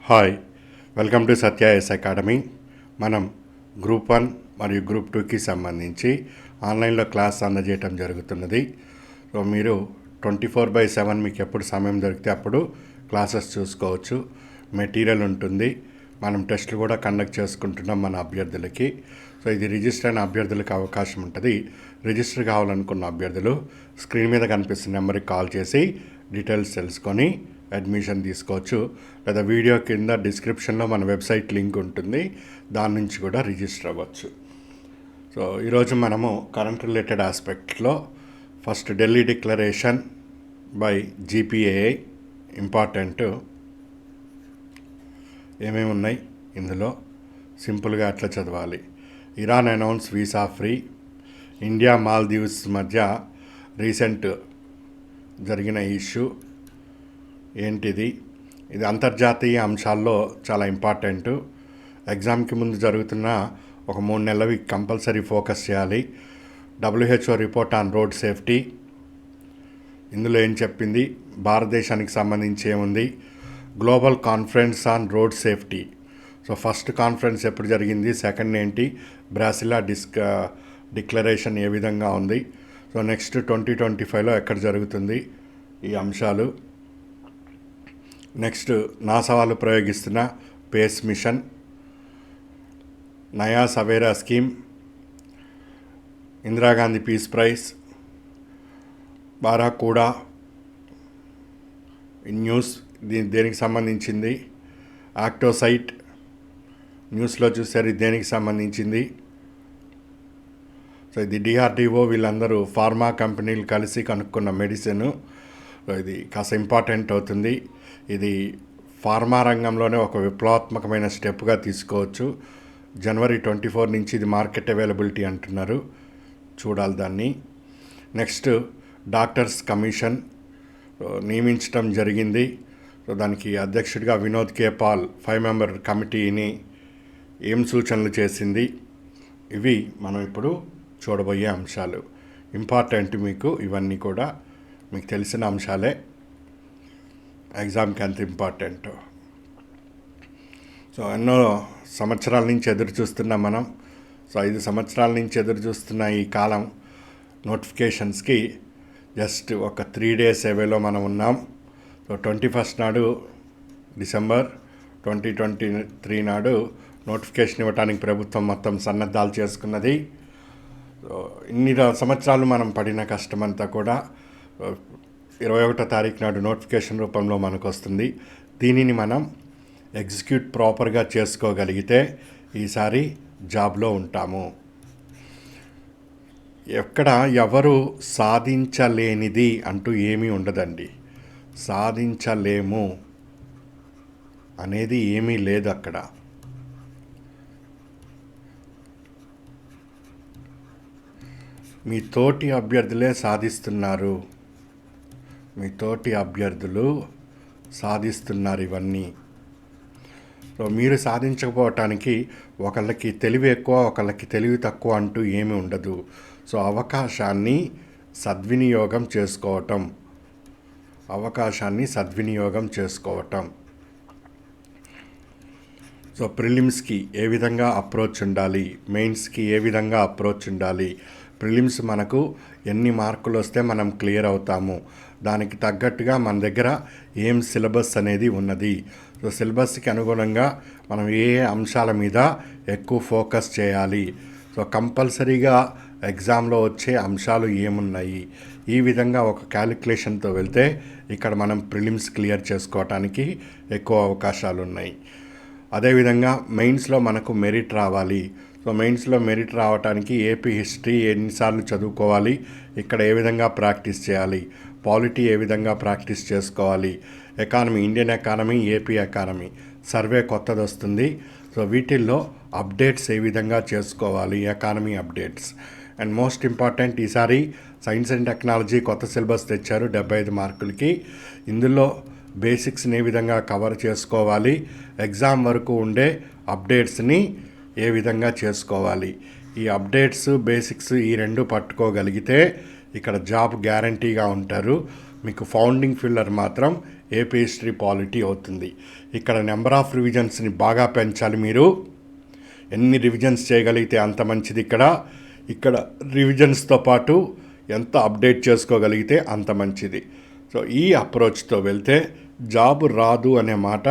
Hi, welcome to Satya S academy. మనం group 1 మరియు group 2కి సంబంధించి ఆన్లైన్లో క్లాస్ అందజేయటం జరుగుతున్నది. సో మీరు 24/7 మీకు ఎప్పుడు సమయం దొరికితే అప్పుడు క్లాసెస్ చూసుకోవచ్చు. మెటీరియల్ ఉంటుంది. మనం టెస్టులు కూడా కండక్ట్ చేసుకుంటున్నాం మన అభ్యర్థులకి. సో ఇది రిజిస్టర్ అయిన అభ్యర్థులకు అవకాశం ఉంటుంది. రిజిస్టర్ కావాలనుకున్న అభ్యర్థులు స్క్రీన్ మీద కనిపిస్తున్న నెంబర్కి కాల్ చేసి డీటెయిల్స్ తెలుసుకొని అడ్మిషన్ తీసుకోవచ్చు. లేదా వీడియో కింద డిస్క్రిప్షన్లో మన వెబ్సైట్ లింక్ ఉంటుంది, దాని నుంచి కూడా రిజిస్టర్ అవ్వచ్చు. సో ఈరోజు మనము కరెంట్ రిలేటెడ్ ఆస్పెక్ట్లో first Delhi declaration by GPAI important ఏమేమి ఉన్నాయి ఇందులో సింపుల్గా అట్లా చదవాలి. Iran announce visa free. India Maldives మధ్య రీసెంట్ జరిగిన ఇష్యూ ఏంటిది? ఇది అంతర్జాతీయ అంశాల్లో చాలా ఇంపార్టెంట్. ఎగ్జామ్కి ముందు జరుగుతున్న ఒక 3 నెలలవి కంపల్సరీ ఫోకస్ చేయాలి. WHO report on road safety, ఇందులో ఏం చెప్పింది, భారతదేశానికి సంబంధించి ఏముంది, global conference on road safety. So first conference ఎప్పుడు జరిగింది, సెకండ్ ఏంటి, బ్రాసిలా డిక్లరేషన్ ఏ విధంగా ఉంది, సో నెక్స్ట్ 2025లో ఎక్కడ జరుగుతుంది, ఈ అంశాలు. నెక్స్ట్ నాసా వాళ్ళు ప్రయోగిస్తున్న పేస్ మిషన్, నయా Savera scheme, Indira Gandhi peace prize, బారాకూడా news దేనికి సంబంధించింది, ఆక్టోసైట్ న్యూస్లో చూసారు, ఇది దేనికి సంబంధించింది. సో ఇది DRDO వీళ్ళందరూ ఫార్మా కంపెనీలు కలిసి కనుక్కున్న మెడిసిన్. సో ఇది కాస్త ఇంపార్టెంట్ అవుతుంది. ఇది ఫార్మా రంగంలోనే ఒక విప్లవాత్మకమైన స్టెప్గా తీసుకోవచ్చు. January 24 నుంచి ఇది మార్కెట్ అవైలబిలిటీ అంటున్నారు, చూడాలి దాన్ని. నెక్స్ట్ డాక్టర్స్ కమిషన్ నియమించడం జరిగింది. సో దానికి అధ్యక్షుడిగా వినోద్ కే పాల్ 5 మెంబర్ కమిటీని ఏం సూచనలు చేసింది, ఇవి మనం ఇప్పుడు చూడబోయే అంశాలు. ఇంపార్టెంట్ మీకు ఇవన్నీ కూడా మీకు తెలిసిన అంశాలే, ఎగ్జామ్కి అంత ఇంపార్టెంట్. సో ఎన్నో సంవత్సరాల నుంచి ఎదురు చూస్తున్నాం మనం. సో 5 సంవత్సరాల నుంచి ఎదురు చూస్తున్న ఈ కాలం నోటిఫికేషన్స్కి జస్ట్ ఒక 3 days అవేలో మనం ఉన్నాం. సో 21st నాడు December 2023 నాడు నోటిఫికేషన్ ఇవ్వడానికి ప్రభుత్వం మొత్తం సన్నద్ధాలు చేసుకున్నది. సో ఇన్ని సంవత్సరాలు మనం పడిన కష్టమంతా కూడా 21వ తారీఖు నాడు నోటిఫికేషన్ రూపంలో మనకు వస్తుంది. దీనిని మనం ఎగ్జిక్యూట్ ప్రాపర్గా చేసుకోగలిగితే ఈసారి జాబ్లో ఉంటాము. ఎక్కడ ఎవరు సాధించలేనిది అంటూ ఏమీ ఉండదండి. సాధించలేము అనేది ఏమీ లేదు అక్కడ. మీ తోటి అభ్యర్థులే సాధిస్తున్నారు, మీ తోటి అభ్యర్థులు సాధిస్తున్నారు ఇవన్నీ. సో మీరు సాధించకపోవటానికి ఒకళ్ళకి తెలివి ఎక్కువ, ఒకళ్ళకి తెలివి తక్కువ అంటూ ఏమీ ఉండదు. సో అవకాశాన్ని సద్వినియోగం చేసుకోవటం, అవకాశాన్ని సద్వినియోగం చేసుకోవటం. సో ప్రిలిమ్స్కి ఏ విధంగా అప్రోచ్ ఉండాలి, మెయిన్స్కి ఏ విధంగా అప్రోచ్ ఉండాలి, ప్రిలిమ్స్ మనకు ఎన్ని మార్కులు వస్తే మనం క్లియర్ అవుతాము, దానికి తగ్గట్టుగా మన దగ్గర ఏం సిలబస్ అనేది ఉన్నది. సో సిలబస్కి అనుగుణంగా మనం ఏ అంశాల మీద ఎక్కువ ఫోకస్ చేయాలి, సో కంపల్సరీగా ఎగ్జామ్లో వచ్చే అంశాలు ఏమున్నాయి, ఈ విధంగా ఒక క్యాలిక్యులేషన్తో వెళ్తే ఇక్కడ మనం ప్రిలిమ్స్ క్లియర్ చేసుకోవటానికి ఎక్కువ అవకాశాలు ఉన్నాయి. అదేవిధంగా మెయిన్స్లో మనకు మెరిట్ రావాలి. సో మెయిన్స్లో మెరిట్ రావడానికి ఏపీ హిస్టరీ ఎన్నిసార్లు చదువుకోవాలి, ఇక్కడ ఏ విధంగా ప్రాక్టీస్ చేయాలి, పాలిటీ ఏ విధంగా ప్రాక్టీస్ చేసుకోవాలి, economy, Indian economy, AP economy survey కొత్తది వస్తుంది. సో వీటిల్లో అప్డేట్స్ ఏ విధంగా చేసుకోవాలి, economy updates. And most important, ఈసారి సైన్స్ అండ్ టెక్నాలజీ కొత్త సిలబస్ తెచ్చారు 75 మార్కులకి. ఇందులో బేసిక్స్ని ఏ విధంగా కవర్ చేసుకోవాలి, ఎగ్జామ్ వరకు ఉండే అప్డేట్స్ని ఏ విధంగా చేసుకోవాలి, ఈ అప్డేట్స్ బేసిక్స్ ఈ రెండు పట్టుకోగలిగితే ఇక్కడ జాబ్ గ్యారంటీగా ఉంటారు. మీకు ఫౌండింగ్ ఫిల్లర్ మాత్రం ఏపీ హిస్టరీ పాలిటీ అవుతుంది. ఇక్కడ నెంబర్ ఆఫ్ రివిజన్స్ని బాగా పెంచాలి. మీరు ఎన్ని రివిజన్స్ చేయగలిగితే అంత మంచిది. ఇక్కడ రివిజన్స్తో పాటు ఎంత అప్డేట్ చేసుకోగలిగితే అంత మంచిది. సో ఈ అప్రోచ్తో వెళ్తే జాబ్ రాదు అనే మాట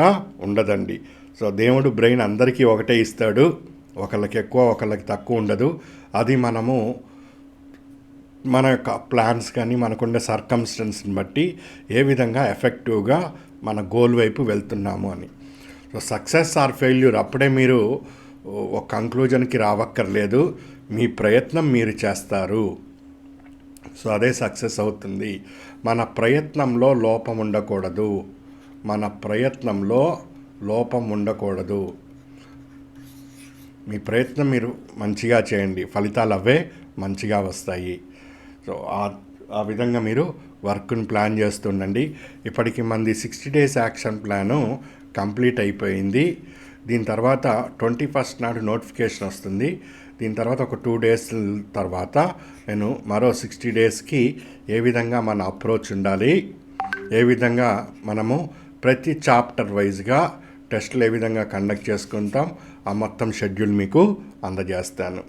ఉండదండి. సో దేవుడు బ్రెయిన్ అందరికీ ఒకటే ఇస్తాడు, ఒకళ్ళకి ఎక్కువ ఒకళ్ళకి తక్కువ ఉండదు. అది మనము మన యొక్క ప్లాన్స్ కానీ మనకుండే సర్కమ్స్టెన్స్ని బట్టి ఏ విధంగా ఎఫెక్టివ్గా మన గోల్ వైపు వెళ్తున్నాము అని. సో సక్సెస్ ఆర్ ఫెయిల్యూర్ అప్పుడే మీరు ఒక కంక్లూజన్కి రావక్కర్లేదు. మీ ప్రయత్నం మీరు చేస్తారు, సో అదే సక్సెస్ అవుతుంది. మన ప్రయత్నంలో లోపం ఉండకూడదు. మీ ప్రయత్నం మీరు మంచిగా చేయండి, ఫలితాలు అవే మంచిగా వస్తాయి. సో ఆ విధంగా మీరు వర్క్ని ప్లాన్ చేస్తుండండి. ఇప్పటికి మంది 60 days యాక్షన్ ప్లాను కంప్లీట్ అయిపోయింది. దీని తర్వాత 21st నాడు నోటిఫికేషన్ వస్తుంది. దీని తర్వాత ఒక 2 days తర్వాత నేను మరో 60 daysకి ఏ విధంగా మన అప్రోచ్ ఉండాలి, ఏ విధంగా మనము ప్రతి చాప్టర్ వైజ్గా టెస్టులు ఏ విధంగా కండక్ట్ చేసుకుంటాం, ఆ మొత్తం షెడ్యూల్ మీకు అందజేస్తాను.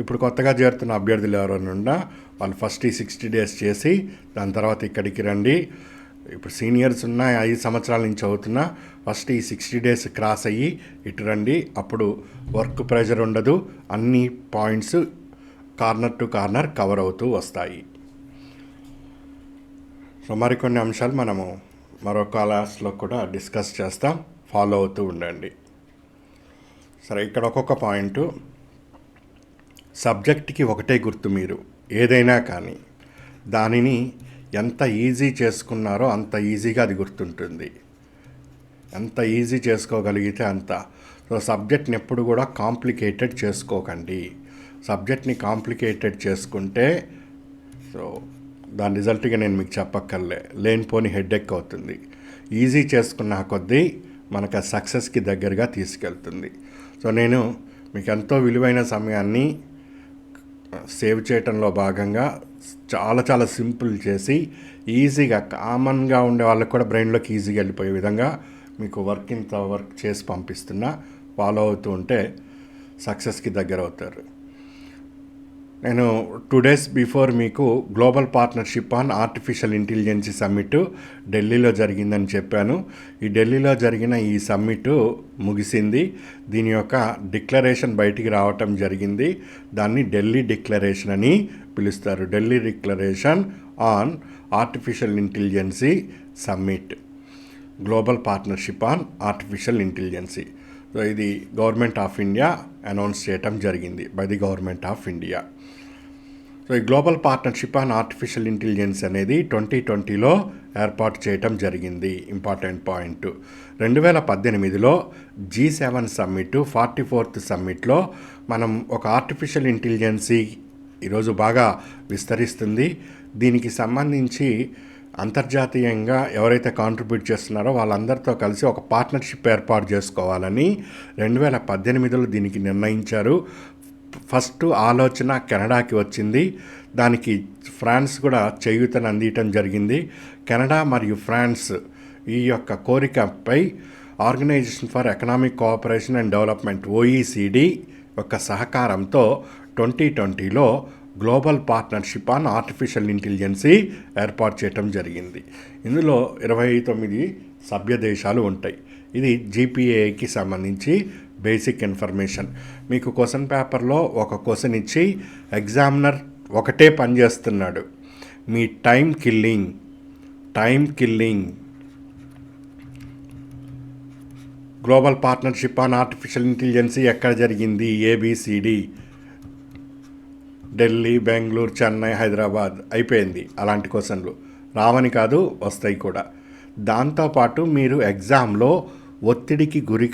ఇప్పుడు కొత్తగా చేరుతున్న అభ్యర్థులు ఎవరైనా ఉన్నా వాళ్ళు ఫస్ట్ ఈ 60 days చేసి దాని తర్వాత ఇక్కడికి రండి. ఇప్పుడు సీనియర్స్ ఉన్న 5 సంవత్సరాల నుంచి అవుతున్నా ఫస్ట్ ఈ 60 days క్రాస్ అయ్యి ఇటు రండి. అప్పుడు వర్క్ ప్రెషర్ ఉండదు, అన్ని points corner to corner cover అవుతూ వస్తాయి. సో మరికొన్ని అంశాలు మనము మరో క్లాస్లో కూడా డిస్కస్ చేస్తాం, ఫాలో అవుతూ ఉండండి. సరే, ఇక్కడ ఒక్కొక్క పాయింట్. సబ్జెక్ట్కి ఒకటే గుర్తు. మీరు ఏదైనా కానీ దానిని ఎంత ఈజీ చేసుకున్నారో అంత ఈజీగా అది గుర్తుంటుంది. ఎంత ఈజీ చేసుకోగలిగితే అంత. సో సబ్జెక్ట్ని ఎప్పుడు కూడా కాంప్లికేటెడ్ చేసుకోకండి. సబ్జెక్ట్ని కాంప్లికేటెడ్ చేసుకుంటే సో దాని రిజల్ట్గా నేను మీకు చెప్పక్కర్లే, లేనిపోని హెడ్ఏక్ అవుతుంది. ఈజీ చేసుకున్న కొద్దీ మనకు ఆ సక్సెస్కి దగ్గరగా తీసుకెళ్తుంది. సో నేను మీకు ఎంతో విలువైన సమయాన్ని సేవ్ చేయటంలో భాగంగా చాలా సింపుల్ చేసి ఈజీగా కామన్గా ఉండే వాళ్ళకి కూడా బ్రెయిన్లోకి ఈజీగా వెళ్ళిపోయే విధంగా మీకు వర్క్ చేసి పంపిస్తున్నా. ఫాలో అవుతూ ఉంటే సక్సెస్కి దగ్గర అవుతారు. నేను 2 days బిఫోర్ మీకు global partnership on artificial intelligence summit ఢిల్లీలో జరిగిందని చెప్పాను. ఈ ఢిల్లీలో జరిగిన ఈ సమ్మిట్ ముగిసింది. దీని యొక్క డిక్లరేషన్ బయటికి రావటం జరిగింది. దాన్ని ఢిల్లీ డిక్లరేషన్ అని పిలుస్తారు. Delhi declaration on artificial intelligence summit, global partnership on artificial intelligence. So ఇది గవర్నమెంట్ ఆఫ్ ఇండియా అనౌన్స్ చేయటం జరిగింది, by the government of India. So ఈ global partnership on artificial intelligence అనేది 2020లో ఏర్పాటు చేయటం జరిగింది. Important point. 2018లో G7 సమ్మిట్ 44th సమ్మిట్లో మనం ఒక ఆర్టిఫిషియల్ ఇంటెలిజెన్సీ ఈరోజు బాగా విస్తరిస్తుంది. దీనికి సంబంధించి అంతర్జాతీయంగా ఎవరైతే కాంట్రిబ్యూట్ చేస్తున్నారో వాళ్ళందరితో కలిసి ఒక పార్ట్నర్షిప్ ఏర్పాటు చేసుకోవాలని 2018లో దీనికి నిర్ణయించారు. ఫస్ట్ ఆలోచన కెనడాకి వచ్చింది. దానికి ఫ్రాన్స్ కూడా చేయూతను అందించడం జరిగింది. కెనడా మరియు ఫ్రాన్స్ ఈ యొక్క కోరికపై organization for economic cooperation and development OECD యొక్క సహకారంతో 2020లో global partnership on artificial intelligence ఏర్పాటు చేయటం జరిగింది. ఇందులో 29 సభ్య దేశాలు ఉంటాయి. ఇది GPAకి సంబంధించి బేసిక్ ఇన్ఫర్మేషన్. మీకు క్వశ్చన్ పేపర్లో ఒక క్వశ్చన్ ఇచ్చి ఎగ్జామినర్ ఒకటే పని చేస్తున్నాడు, మీ time killing global partnership on artificial intelligence ఎక్కడ జరిగింది, ABCD, ఢిల్లీ, బెంగళూరు, చెన్నై, హైదరాబాద్, అయిపోయింది. అలాంటి క్వశ్చన్లు రావని కాదు, వస్తాయి కూడా. దాంతోపాటు మీరు ఎగ్జామ్లో ఒత్తిడికి గురి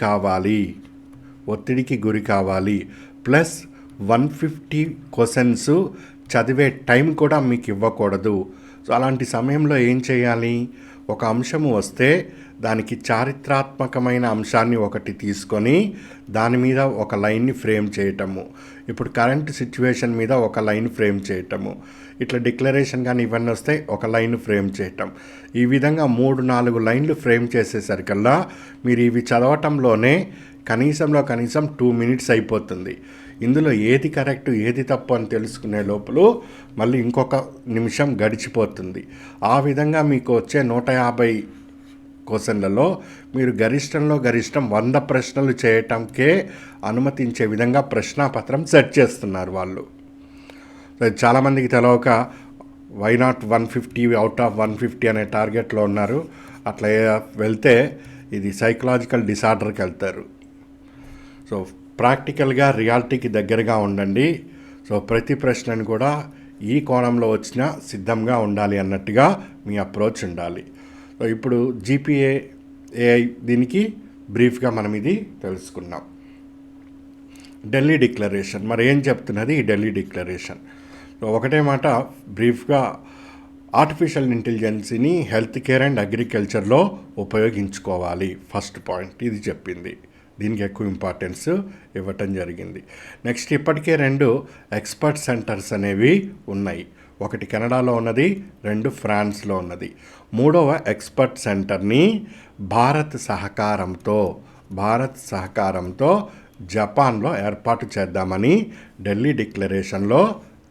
కావాలి. ప్లస్ 150 క్వశ్చన్స్ చదివే టైం కూడా మీకు ఇవ్వకూడదు. సో అలాంటి సమయంలో ఏం చేయాలి? ఒక అంశము వస్తే దానికి చారిత్రాత్మకమైన అంశాన్ని ఒకటి తీసుకొని దాని మీద ఒక లైన్ని ఫ్రేమ్ చేయటము. ఇప్పుడు కరెంట్ సిచ్యువేషన్ మీద ఒక లైన్ ఫ్రేమ్ చేయటము, ఇట్లా డిక్లరేషన్ కానీ ఇవన్నీ వస్తే ఒక లైన్ ఫ్రేమ్ చేయటం. ఈ విధంగా 3-4 లైన్లు ఫ్రేమ్ చేసేసరికల్లా మీరు ఇవి చదవటంలోనే కనీసం 2 మినిట్స్ అయిపోతుంది. ఇందులో ఏది కరెక్ట్ ఏది తప్పు అని తెలుసుకునే లోపల మళ్ళీ ఇంకొక నిమిషం గడిచిపోతుంది. ఆ విధంగా మీకు వచ్చే 150 క్వశ్చన్లలో మీరు గరిష్టం 100 ప్రశ్నలు చేయటంకే అనుమతించే విధంగా ప్రశ్నాపత్రం సెట్ చేస్తున్నారు వాళ్ళు. చాలామందికి తెలవక వై నాట్ 150 అవుట్ ఆఫ్ 150 అనే టార్గెట్లో ఉన్నారు. అట్లా వెళ్తే ఇది సైకలాజికల్ డిసార్డర్కి వెళ్తారు. సో ప్రాక్టికల్గా రియాలిటీకి దగ్గరగా ఉండండి. సో ప్రతి ప్రశ్నను కూడా ఈ కోణంలో వచ్చినా సిద్ధంగా ఉండాలి అన్నట్టుగా మీ అప్రోచ్ ఉండాలి. సో ఇప్పుడు జీపీఏ ఏఐ దీనికి బ్రీఫ్గా మనం ఇది తెలుసుకున్నాం. ఢిల్లీ డిక్లరేషన్ మరి ఏం చెప్తున్నది ఈ ఢిల్లీ డిక్లరేషన్? ఒకటే మాట బ్రీఫ్గా, ఆర్టిఫిషియల్ ఇంటెలిజెన్స్ని హెల్త్ కేర్ అండ్ అగ్రికల్చర్లో ఉపయోగించుకోవాలి. ఫస్ట్ పాయింట్ ఇది చెప్పింది. దీనికి ఎక్కువ ఇంపార్టెన్స్ ఇవ్వటం జరిగింది. నెక్స్ట్ ఇప్పటికే 2 ఎక్స్పర్ట్ సెంటర్స్ అనేవి ఉన్నాయి. ఒకటి కెనడాలో ఉన్నది, 2 ఫ్రాన్స్లో ఉన్నది. 3వ ఎక్స్పర్ట్ సెంటర్ని భారత్ సహకారంతో జపాన్లో ఏర్పాటు చేద్దామని ఢిల్లీ డిక్లరేషన్లో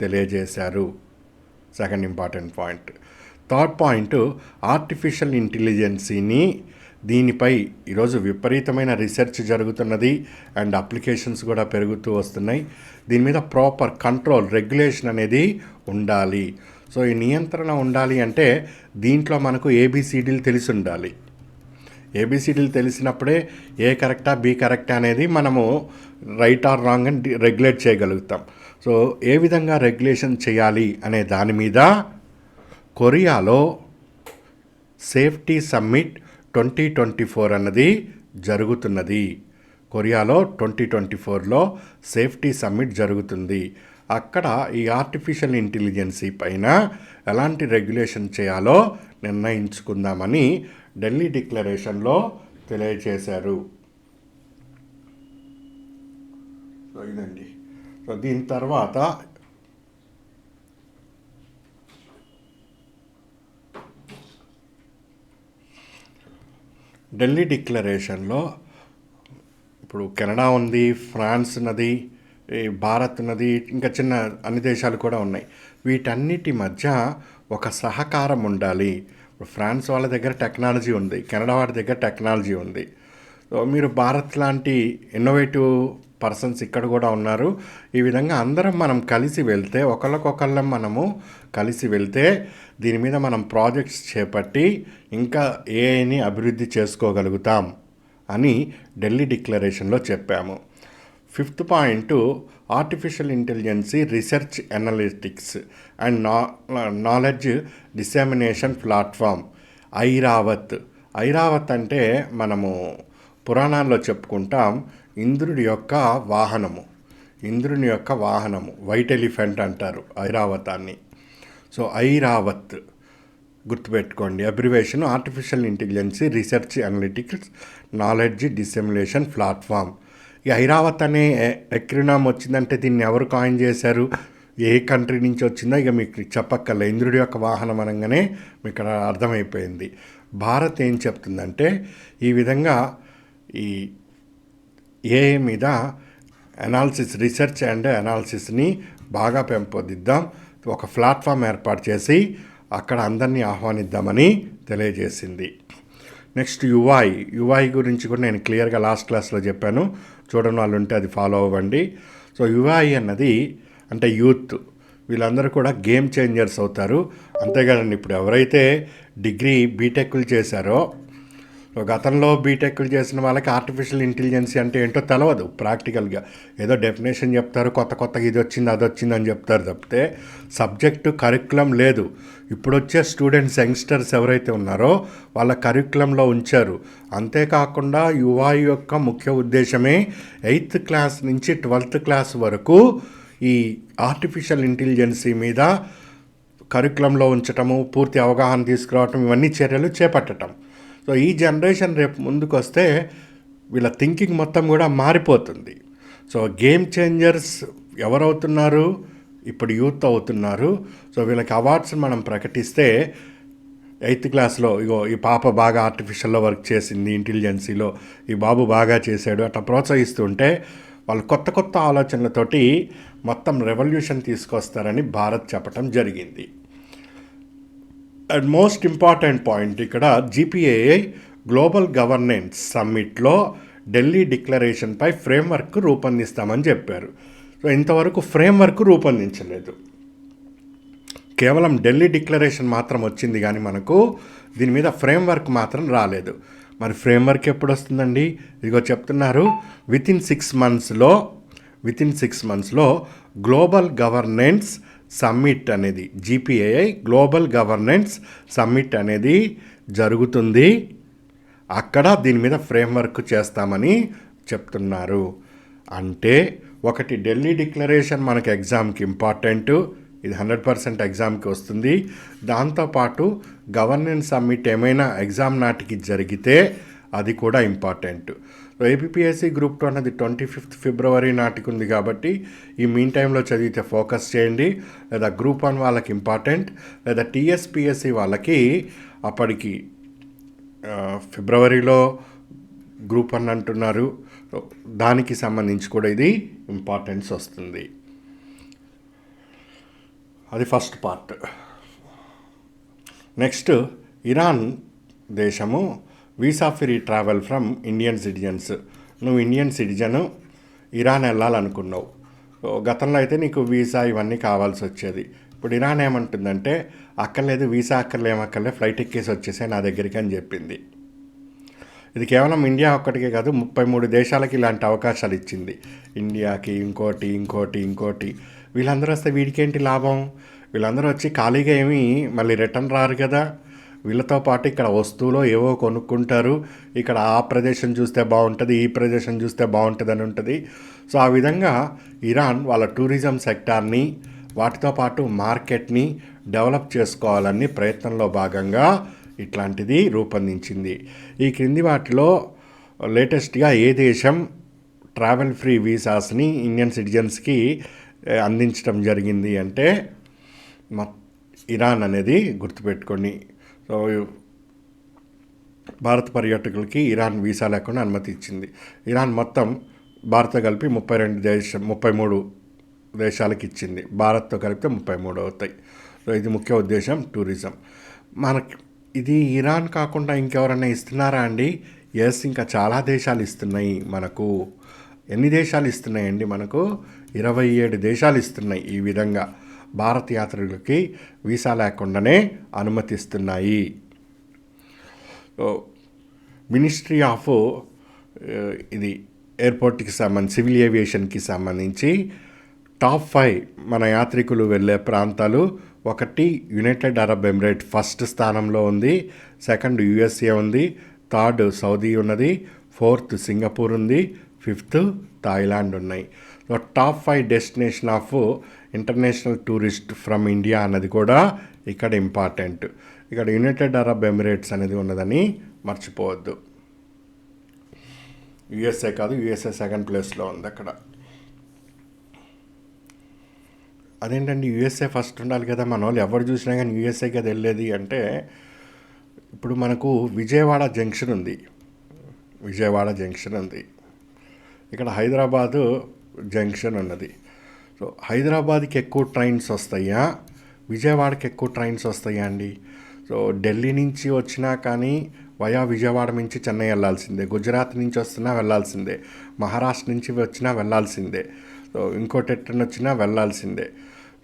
తెలియజేశారు. Second important point. Third point, ఆర్టిఫిషియల్ ఇంటెలిజెన్సీని దీనిపై ఈరోజు విపరీతమైన రీసెర్చ్ జరుగుతున్నది అండ్ అప్లికేషన్స్ కూడా పెరుగుతూ వస్తున్నాయి. దీని మీద ప్రాపర్ కంట్రోల్, రెగ్యులేషన్ అనేది ఉండాలి. సో ఈ నియంత్రణ ఉండాలి అంటే దీంట్లో మనకు ఏబిసిడీలు తెలిసి ఉండాలి. ఏబిసిడీలు తెలిసినప్పుడే ఏ కరెక్టా బి కరెక్టా అనేది మనము రైట్ ఆర్ రాంగ్ అని రెగ్యులేట్ చేయగలుగుతాం. సో ఏ విధంగా రెగ్యులేషన్ చేయాలి అనే దాని మీద కొరియాలో సేఫ్టీ సమ్మిట్ 2024 అన్నది జరుగుతున్నది. కొరియాలో 2024లో సేఫ్టీ సమ్మిట్ జరుగుతుంది. అక్కడ ఈ ఆర్టిఫిషియల్ ఇంటెలిజెన్సీ పైన ఎలాంటి రెగ్యులేషన్ చేయాలో నిర్ణయించుకుందామని ఢిల్లీ డిక్లరేషన్లో తెలియజేశారు. సో ఇదండి. సో దీని తర్వాత ఢిల్లీ డిక్లరేషన్లో ఇప్పుడు కెనడా ఉంది, ఫ్రాన్స్ ఉన్నది, భారత్ ఉన్నది, ఇంకా చిన్న అన్ని దేశాలు కూడా ఉన్నాయి. వీటన్నిటి మధ్య ఒక సహకారం ఉండాలి. ఫ్రాన్స్ వాళ్ళ దగ్గర టెక్నాలజీ ఉంది, కెనడా వాడి దగ్గర టెక్నాలజీ ఉంది. సో మీరు భారత్ లాంటి ఇన్నోవేటివ్ పర్సన్స్ ఇక్కడ కూడా ఉన్నారు. ఈ విధంగా అందరం మనం కలిసి వెళ్తే, ఒకళ్ళకొకళ్ళం మనము కలిసి వెళ్తే దీని మీద మనం ప్రాజెక్ట్స్ చేపట్టి ఇంకా ఏఐని అభివృద్ధి చేసుకోగలుగుతాం అని ఢిల్లీ డిక్లరేషన్లో చెప్పాము. Fifth point, artificial intelligence research analytics and knowledge dissemination platform Airavat అంటే మనము పురాణాల్లో చెప్పుకుంటాం ఇంద్రుడి యొక్క వాహనము వైట్ ఎలిఫెంట్ అంటారు ఐరావతాన్ని. సో ఐరావత్ గుర్తుపెట్టుకోండి. Abbreviation artificial intelligence research analytics knowledge dissemination platform. ఈ ఐరావత్ అనే ఎక్రినామ్ వచ్చిందంటే దీన్ని ఎవరు కాయిన్ చేశారు, ఏ కంట్రీ నుంచి వచ్చిందో ఇక మీకు చెప్పక్కర్లే. ఇంద్రుడి యొక్క వాహనం అనగానే మీకు ఇక్కడ అర్థమైపోయింది. భారత్ ఏం చెప్తుందంటే ఈ విధంగా ఈ ఏఐ మీద రీసెర్చ్ అండ్ అనాలిసిస్ని బాగా పెంపొందిద్దాం, ఒక ప్లాట్ఫామ్ ఏర్పాటు చేసి అక్కడ అందరినీ ఆహ్వానిద్దామని తెలియజేసింది. నెక్స్ట్ యుఐ గురించి కూడా నేను క్లియర్గా లాస్ట్ క్లాస్లో చెప్పాను, చూడని వాళ్ళు ఉంటే అది ఫాలో అవ్వండి. సో యుఐ అన్నది అంటే యూత్, వీళ్ళందరూ కూడా గేమ్ చేంజర్స్ అవుతారు. అంతేకాదండి, ఇప్పుడు ఎవరైతే డిగ్రీ బీటెక్లు చేశారో, గతంలో బీటెక్లు చేసిన వాళ్ళకి ఆర్టిఫిషియల్ ఇంటెలిజెన్సీ అంటే ఏంటో తెలియదు. ప్రాక్టికల్గా ఏదో డెఫినేషన్ చెప్తారు, కొత్తగా ఇది వచ్చింది అది వచ్చింది అని చెప్తారు తప్పితే సబ్జెక్టు కరికులం లేదు. ఇప్పుడు వచ్చే స్టూడెంట్స్ యంగ్స్టర్స్ ఎవరైతే ఉన్నారో వాళ్ళ కరికులంలో ఉంచారు. అంతేకాకుండా యుఐ యొక్క ముఖ్య ఉద్దేశమే 8th క్లాస్ నుంచి 12th క్లాస్ వరకు ఈ ఆర్టిఫిషియల్ ఇంటెలిజెన్సీ మీద కరికులంలో ఉంచటము, పూర్తి అవగాహన తీసుకురావటం, ఇవన్నీ చర్యలు చేపట్టడం. సో ఈ జనరేషన్ రేపు ముందుకు వస్తే వీళ్ళ థింకింగ్ మొత్తం కూడా మారిపోతుంది. సో గేమ్ చేంజర్స్ ఎవరవుతున్నారు? ఇప్పుడు యూత్ అవుతున్నారు. సో వీళ్ళకి అవార్డ్స్ మనం ప్రకటిస్తే 8th క్లాస్లో ఇగో ఈ పాప బాగా ఆర్టిఫిషియల్లో వర్క్ చేసింది, ఇంటెలిజెన్సీలో ఈ బాబు బాగా చేశాడు అట్లా ప్రోత్సహిస్తుంటే వాళ్ళు కొత్త కొత్త ఆలోచనలతోటి మొత్తం రెవల్యూషన్ తీసుకొస్తారని భారత్ చెప్పడం జరిగింది. అండ్ మోస్ట్ ఇంపార్టెంట్ పాయింట్ ఇక్కడ GPAI గ్లోబల్ గవర్నెన్స్ సమ్మిట్లో ఢిల్లీ డిక్లరేషన్పై ఫ్రేమ్వర్క్ రూపొందిస్తామని చెప్పారు. సో ఇంతవరకు ఫ్రేమ్వర్క్ రూపొందించలేదు, కేవలం ఢిల్లీ డిక్లరేషన్ మాత్రం వచ్చింది, కానీ మనకు దీని మీద ఫ్రేమ్వర్క్ మాత్రం రాలేదు. మరి ఫ్రేమ్వర్క్ ఎప్పుడు వస్తుందండి? ఇదిగో చెప్తున్నారు, వితిన్ 6 మంత్స్లో గ్లోబల్ గవర్నెన్స్ సమ్మిట్ అనేది GPAI గ్లోబల్ గవర్నెన్స్ సమ్మిట్ అనేది జరుగుతుంది. అక్కడ దీని మీద ఫ్రేమ్వర్క్ చేస్తామని చెప్తున్నారు. అంటే ఒకటి ఢిల్లీ డిక్లరేషన్ మనకు ఎగ్జామ్కి ఇంపార్టెంటు, ఇది 100% ఎగ్జామ్కి వస్తుంది. దాంతోపాటు గవర్నెన్స్ సమ్మిట్ ఏమైనా ఎగ్జామ్ నాటికి జరిగితే అది కూడా ఇంపార్టెంట్. APPSC గ్రూప్ 2 అన్నది 25th ఫిబ్రవరి నాటికి ఉంది కాబట్టి ఈ మీన్ టైంలో చదివితే ఫోకస్ చేయండి. లేదా గ్రూప్ 1 వాళ్ళకి ఇంపార్టెంట్, లేదా TSPSC వాళ్ళకి అప్పటికి ఫిబ్రవరిలో గ్రూప్ 1 అంటున్నారు, దానికి సంబంధించి కూడా ఇది ఇంపార్టెన్స్ వస్తుంది. అది ఫస్ట్ పార్ట్. నెక్స్ట్, ఇరాన్ దేశము visa free travel from Indian citizens. నువ్వు ఇండియన్ సిటిజను ఇరాన్ వెళ్ళాలనుకున్నావు, గతంలో అయితే నీకు వీసా ఇవన్నీ కావాల్సి వచ్చేది. ఇప్పుడు ఇరాన్ ఏమంటుందంటే అక్కర్లేదు, వీసా ఏమక్కర్లే, ఫ్లైట్ ఎక్కేసి వచ్చేసే నా దగ్గరికి అని చెప్పింది. ఇది కేవలం ఇండియా ఒక్కటికే కాదు, 33 దేశాలకి ఇలాంటి అవకాశాలు ఇచ్చింది. ఇండియాకి ఇంకోటి. వీళ్ళందరూ వస్తే వీడికేంటి లాభం? వీళ్ళందరూ వచ్చి ఖాళీగా ఏమీ మళ్ళీ రిటర్న్ రారు కదా. వీళ్ళతో పాటు ఇక్కడ వస్తువులు ఏవో కొనుక్కుంటారు. ఇక్కడ ఆ ప్రదేశం చూస్తే బాగుంటుంది, ఈ ప్రదేశం చూస్తే బాగుంటుంది అని ఉంటుంది. సో ఆ విధంగా ఇరాన్ వాళ్ళ టూరిజం సెక్టార్ని, వాటితో పాటు మార్కెట్ని డెవలప్ చేసుకోవాలని ప్రయత్నంలో భాగంగా ఇట్లాంటిది రూపొందించింది. ఈ క్రింది వాటిలో లేటెస్ట్గా ఏ దేశం ట్రావెల్ ఫ్రీ వీసాస్ని ఇండియన్ సిటిజన్స్కి అందించడం జరిగింది అంటే ఇరాన్ అనేది గుర్తుపెట్టుకోండి. సో భారత పర్యాటకులకి ఇరాన్ వీసా లేకుండా అనుమతి ఇచ్చింది. ఇరాన్ మొత్తం భారత్తో కలిపి 33 దేశాలకు ఇచ్చింది. భారత్తో కలిపితే 33 అవుతాయి. సో ఇది ముఖ్య ఉద్దేశం, టూరిజం. మనకి ఇది ఇరాన్ కాకుండా ఇంకెవరైనా ఇస్తున్నారా అండి? ఎస్, ఇంకా చాలా దేశాలు ఇస్తున్నాయి మనకు. ఎన్ని దేశాలు ఇస్తున్నాయండి మనకు? 27 దేశాలు ఇస్తున్నాయి. ఈ విధంగా భారత యాత్రికులకి వీసా లేకుండానే అనుమతిస్తున్నాయి. మినిస్ట్రీ ఆఫ్ ఇది ఎయిర్పోర్ట్కి సంబంధించి, సివిల్ ఏవియేషన్కి సంబంధించి టాప్ 5 మన యాత్రికులు వెళ్ళే ప్రాంతాలు. 1 యునైటెడ్ అరబ్ ఎమిరేట్ ఫస్ట్ స్థానంలో ఉంది, 2 USA ఉంది, 3 సౌదీ ఉన్నది, 4th సింగపూర్ ఉంది, 5th థాయిలాండ్ ఉన్నాయి. So top 5 destination of international tourist from India అన్నది కూడా ఇక్కడ ఇంపార్టెంట్. ఇక్కడ యునైటెడ్ అరబ్ ఎమిరేట్స్ అనేది ఉన్నదని మర్చిపోవద్దు. USA కాదు, USA 2nd ప్లేస్లో ఉంది అక్కడ. అదేంటండి USA ఫస్ట్ ఉండాలి కదా, మన వాళ్ళు ఎవరు చూసినా కానీ USA కదా వెళ్ళేది అంటే, ఇప్పుడు మనకు విజయవాడ జంక్షన్ ఉంది, ఇక్కడ హైదరాబాదు జంక్షన్ ఉన్నది. సో హైదరాబాద్కి ఎక్కువ ట్రైన్స్ వస్తాయా, విజయవాడకి ఎక్కువ ట్రైన్స్ వస్తాయా అండి? సో ఢిల్లీ నుంచి వచ్చినా కానీ వయా విజయవాడ నుంచి చెన్నై వెళ్ళాల్సిందే, గుజరాత్ నుంచి వస్తున్నా వెళ్ళాల్సిందే, మహారాష్ట్ర నుంచి వచ్చినా వెళ్ళాల్సిందే, సో ఇంకోటి ఎట్లా వచ్చినా వెళ్ళాల్సిందే.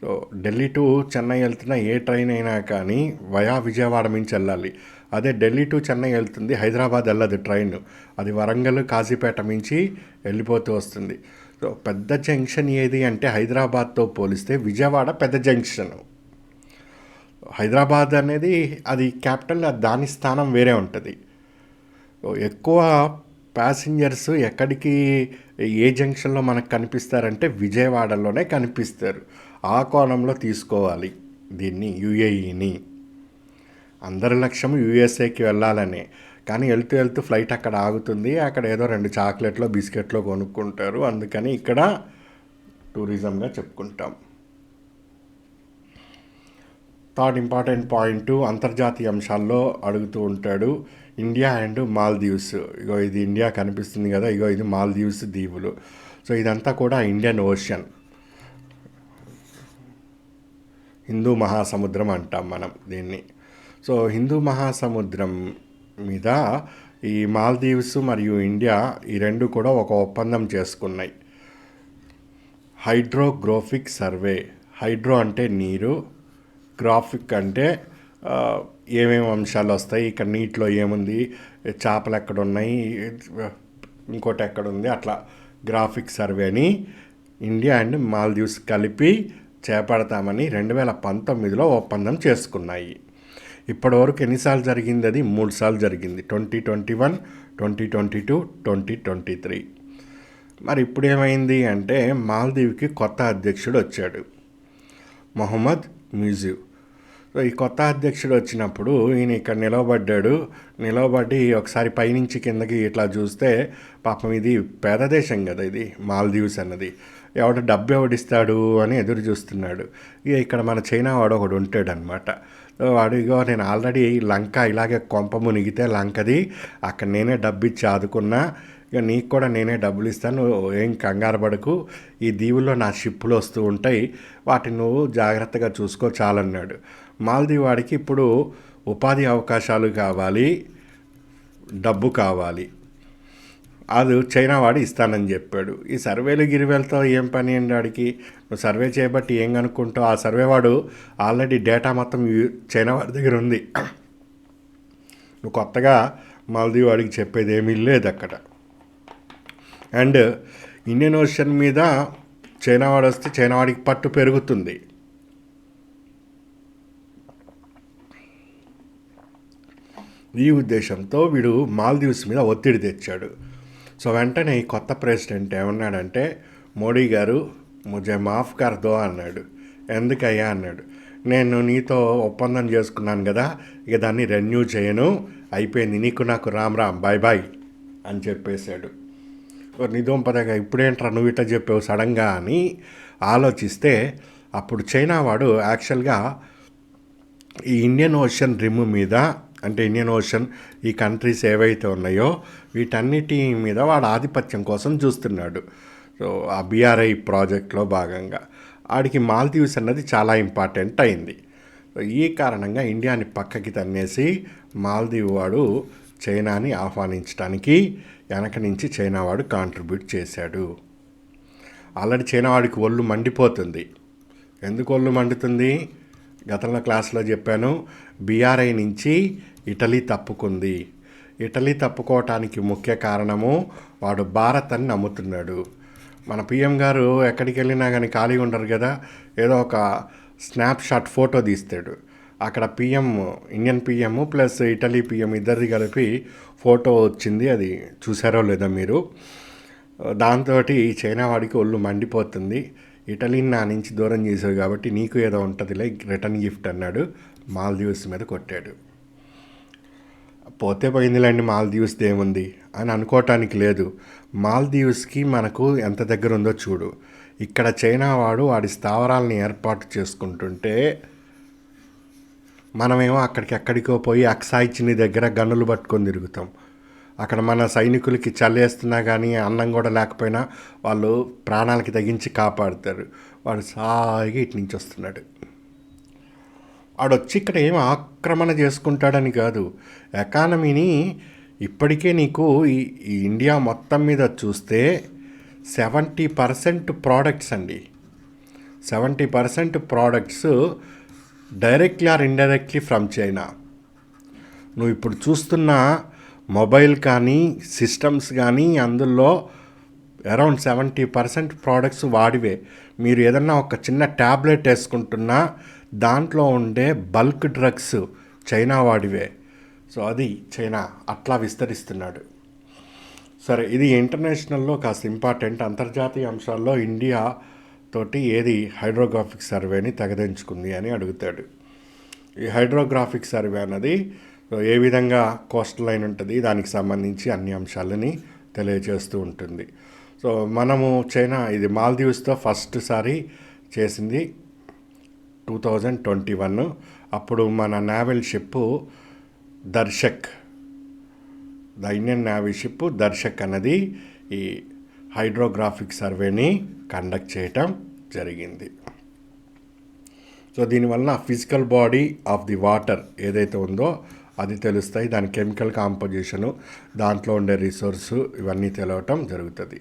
సో ఢిల్లీ టు చెన్నై వెళ్తున్న ఏ ట్రైన్ అయినా కానీ వయా విజయవాడ నుంచి వెళ్ళాలి. అదే ఢిల్లీ టు చెన్నై వెళ్తుంది, హైదరాబాద్ వెళ్ళదు ట్రైన్, అది వరంగల్ కాజీపేట నుంచి వెళ్ళిపోతూ వస్తుంది. సో పెద్ద జంక్షన్ ఏది అంటే హైదరాబాద్తో పోలిస్తే విజయవాడ పెద్ద జంక్షన్. హైదరాబాద్ అనేది అది క్యాపిటల్, దాని స్థానం వేరే ఉంటుంది. ఎక్కువ ప్యాసింజర్స్ ఎక్కడికి ఏ జంక్షన్లో మనకు కనిపిస్తారంటే విజయవాడలోనే కనిపిస్తారు. ఆ కోణంలో తీసుకోవాలి దీన్ని, యుఏఈని. అందరి లక్ష్యం యూఎస్ఏకి వెళ్ళాలని, కానీ వెళ్తూ వెళ్తూ ఫ్లైట్ అక్కడ ఆగుతుంది, అక్కడ ఏదో 2 చాక్లెట్లో బిస్కెట్లో కొనుక్కుంటారు, అందుకని ఇక్కడ టూరిజంగా చెప్పుకుంటాం. థర్డ్ ఇంపార్టెంట్ పాయింట్ అంతర్జాతీయ అంశాల్లో అడుగుతూ ఉంటాడు. India and Maldives. ఇగో ఇది ఇండియా కనిపిస్తుంది కదా, ఇగో ఇది మాల్దీవ్స్ దీవులు. సో ఇదంతా కూడా ఇండియన్ ఓషన్, హిందూ మహాసముద్రం అంటాం మనం దీన్ని. సో హిందూ మహాసముద్రం మీద ఈ మాల్దీవ్స్ మరియు ఇండియా ఈ రెండు కూడా ఒక ఒప్పందం చేసుకున్నాయి. Hydrographic survey. హైడ్రో అంటే నీరు, గ్రాఫిక్ అంటే ఏమేమి అంశాలు వస్తాయి, ఇక్కడ నీటిలో ఏముంది, చేపలు ఎక్కడున్నాయి, ఇంకోటి ఎక్కడుంది, అట్లా గ్రాఫిక్ సర్వేని ఇండియా అండ్ మాల్దీవ్స్ కలిపి చేపడతామని 2019లో ఒప్పందం చేసుకున్నాయి. ఇప్పటివరకు ఎన్నిసార్లు జరిగింది? అది 3 సార్లు జరిగింది. 2021, 2022, 2023. మరి ఇప్పుడు ఏమైంది అంటే మాల్దీవ్కి కొత్త అధ్యక్షుడు వచ్చాడు, మొహమ్మద్ ముయిజ్. సో ఈ కొత్త అధ్యక్షుడు వచ్చినప్పుడు ఈయన ఇక్కడ నిలవబడి ఒకసారి పైనుంచి కిందకి ఇట్లా చూస్తే పాపం ఇది పేద దేశం కదా ఇది మాల్దీవ్స్ అన్నది, డబ్బు ఎవడిస్తాడు అని ఎదురు చూస్తున్నాడు. ఇక ఇక్కడ మన చైనా వాడు ఒకడు ఉంటాడనమాట. వాడు ఇగో నేను ఆల్రెడీ లంక ఇలాగే కొంప మునిగితే లంకది, అక్కడ నేనే డబ్బు ఇచ్చి ఆదుకున్నా, ఇక నీకు కూడా నేనే డబ్బులు ఇస్తాను, ఏం కంగారు పడకు, ఈ దీవుల్లో నా షిప్పులు వస్తూ ఉంటాయి, వాటిని నువ్వు జాగ్రత్తగా చూసుకో చాలన్నాడు. మాల్దీవ్ వాడికి ఇప్పుడు ఉపాధి అవకాశాలు కావాలి, డబ్బు కావాలి, అది చైనా వాడు ఇస్తానని చెప్పాడు. ఈ సర్వేలు గిరివేలతో ఏం పని అండి వాడికి? నువ్వు సర్వే చేయబట్టి ఏం కనుక్కుంటావు? ఆ సర్వే వాడు ఆల్రెడీ డేటా మొత్తం చైనా వాడి దగ్గర ఉంది. నువ్వు కొత్తగా మాల్దీవ్ వాడికి చెప్పేది ఏమీ లేదు అక్కడ. అండ్ ఇండియన్ ఓషన్ మీద చైనా వాడు వస్తే చైనా వాడికి పట్టు పెరుగుతుంది. ఈ ఉద్దేశంతో వీడు మాల్దీవ్స్ మీద ఒత్తిడి తెచ్చాడు. సో వెంటనే ఈ కొత్త ప్రెసిడెంట్ ఏమన్నాడంటే, మోడీ గారు ముజే మాఫ్ కర్ దో అన్నాడు. ఎందుకయ్యా అన్నాడు. నేను నీతో ఒప్పందం చేసుకున్నాను కదా, ఇక దాన్ని రెన్యూ చేయను, అయిపోయింది, నీకు నాకు రామ్ రామ్ బాయ్ బాయ్ అని చెప్పేశాడు. నిదోంపదగా ఇప్పుడేంట్రా నువ్వు ఇట్లా చెప్పావు సడన్గా అని ఆలోచిస్తే, అప్పుడు చైనా వాడు యాక్చువల్గా ఈ ఇండియన్ ఓషన్ రిమ్ మీద, అంటే ఇండియన్ ఓషన్ ఈ కంట్రీస్ ఏవైతే ఉన్నాయో వీటన్నిటి మీద వాడు ఆధిపత్యం కోసం చూస్తున్నాడు. సో ఆ బిఆర్ఐ ప్రాజెక్ట్లో భాగంగా ఆడికి మాల్దీవ్స్ అన్నది చాలా ఇంపార్టెంట్ అయింది. ఈ కారణంగా ఇండియాని పక్కకి తన్నేసి మాల్దీవ్ వాడు చైనాని ఆహ్వానించడానికి వెనక నుంచి చైనా వాడు కాంట్రిబ్యూట్ చేశాడు. ఆల్రెడీ చైనా వాడికి ఒళ్ళు మండిపోతుంది. ఎందుకు ఒళ్ళు మండుతుంది? గతంలో క్లాస్లో చెప్పాను, బిఆర్ఐ నుంచి ఇటలీ తప్పుకుంది. ఇటలీ తప్పుకోవటానికి ముఖ్య కారణము వాడు భారత్ అని నమ్ముతున్నాడు. మన పిఎం గారు ఎక్కడికి వెళ్ళినా కానీ ఖాళీగా ఉండరు కదా, ఏదో ఒక స్నాప్షాట్ ఫోటో తీస్తాడు. అక్కడ PM, Indian PM plus Italy PM ఇద్దరిది కలిపి ఫోటో వచ్చింది, అది చూసారో లేదా మీరు? దాంతో చైనా వాడికి ఒళ్ళు మండిపోతుంది. ఇటలీని నా నుంచి దూరం చేసావు కాబట్టి నీకు ఏదో ఉంటుందిలే రిటర్న్ గిఫ్ట్ అన్నాడు. మాల్దీవ్స్ మీద కొట్టాడు. పోతే పోయిందిలేండి, మాల్దీవ్స్ది ఏముంది అని అనుకోవటానికి లేదు. మాల్దీవ్స్కి మనకు ఎంత దగ్గర ఉందో చూడు. ఇక్కడ చైనా వాడు వాడి స్థావరాలని ఏర్పాటు చేసుకుంటుంటే మనమేమో ఎక్కడికో పోయి అక్సాయ్ చిన్ని దగ్గర గన్నులు పట్టుకొని తిరుగుతాం. అక్కడ మన సైనికులకి చల్లేస్తున్నా కానీ అన్నం కూడా లేకపోయినా వాళ్ళు ప్రాణాలకి తెగించి కాపాడుతారు. వాడు సాయిగా ఇటు నుంచి వస్తున్నాడు. వాడొచ్చి ఇక్కడ ఏం ఆక్రమణ చేసుకుంటాడని కాదు, ఎకానమీని ఇప్పటికే నీకు ఈ ఇండియా మొత్తం మీద చూస్తే 70% ప్రోడక్ట్స్ అండి, 70% products directly or indirectly from China. నువ్వు ఇప్పుడు చూస్తున్న మొబైల్ కానీ సిస్టమ్స్ కానీ అందులో అరౌండ్ 70% ప్రోడక్ట్స్ వాడివే. మీరు ఏదన్నా ఒక చిన్న ట్యాబ్లెట్ వేసుకుంటున్నా దాంట్లో ఉండే బల్క్ డ్రగ్స్ చైనా వాడివే. సో అది చైనా అట్లా విస్తరిస్తున్నాడు. సరే, ఇది ఇంటర్నేషనల్లో కాస్త ఇంపార్టెంట్. అంతర్జాతీయ అంశాల్లో ఇండియా తోటి ఏది హైడ్రోగ్రాఫిక్ సర్వేని తెగదించుకుంది అని అడుగుతాడు. ఈ హైడ్రోగ్రాఫిక్ సర్వే అన్నది ఏ విధంగా కోస్టల్ లైన్ ఉంటుంది, దానికి సంబంధించి అన్ని అంశాలని తెలియజేస్తూ ఉంటుంది. సో మనము చైనా, ఇది మాల్దీవ్స్తో ఫస్ట్ సారి చేసింది 2021. అప్పుడు మన naval ship Darshak, the Indian navy ship Darshak అన్నది ఈ హైడ్రోగ్రాఫిక్ సర్వేని కండక్ట్ చేయటం జరిగింది. సో దీనివల్ల physical body of the water ఏదైతే ఉందో అది తెలుస్తాయి, దాని కెమికల్ కాంపోజిషను, దాంట్లో ఉండే రిసోర్సు, ఇవన్నీ తెలవటం జరుగుతుంది.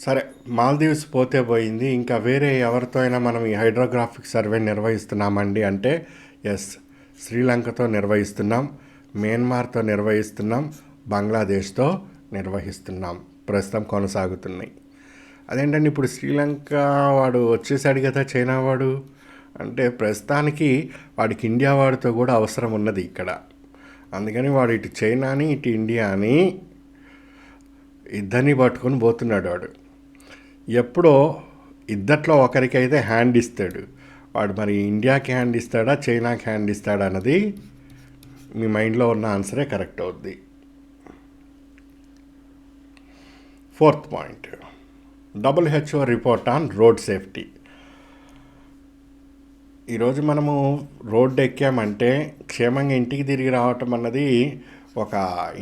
సరే, మాల్దీవ్స్ పోతే పోయింది, ఇంకా వేరే ఎవరితో అయినా మనం ఈ హైడ్రోగ్రాఫిక్ సర్వే నిర్వహిస్తున్నామండి అంటే ఎస్, శ్రీలంకతో నిర్వహిస్తున్నాం, మయన్మార్తో నిర్వహిస్తున్నాం, బంగ్లాదేశ్తో నిర్వహిస్తున్నాం, ప్రస్తుతం కొనసాగుతున్నాయి. అదేంటండి ఇప్పుడు శ్రీలంక వాడు వచ్చేసాడు కదా చైనా వాడు అంటే, ప్రస్తుతానికి వాడికి ఇండియా వాడితో కూడా అవసరం ఉన్నది ఇక్కడ. అందుకని వాడు ఇటు చైనాని ఇటు ఇండియాని ఇద్దరిని పట్టుకొని పోతున్నాడు. వాడు ఎప్పుడో ఇద్దట్లో ఒకరికైతే హ్యాండ్ ఇస్తాడు. వాడు మరి ఇండియాకి హ్యాండ్ ఇస్తాడా చైనాకి హ్యాండ్ ఇస్తాడా అన్నది మీ మైండ్లో ఉన్న ఆన్సరే కరెక్ట్ అవుద్ది. 4th point, WHO report on road safety. ఈరోజు మనము రోడ్డు ఎక్కామంటే క్షేమంగా ఇంటికి తిరిగి రావటం అన్నది ఒక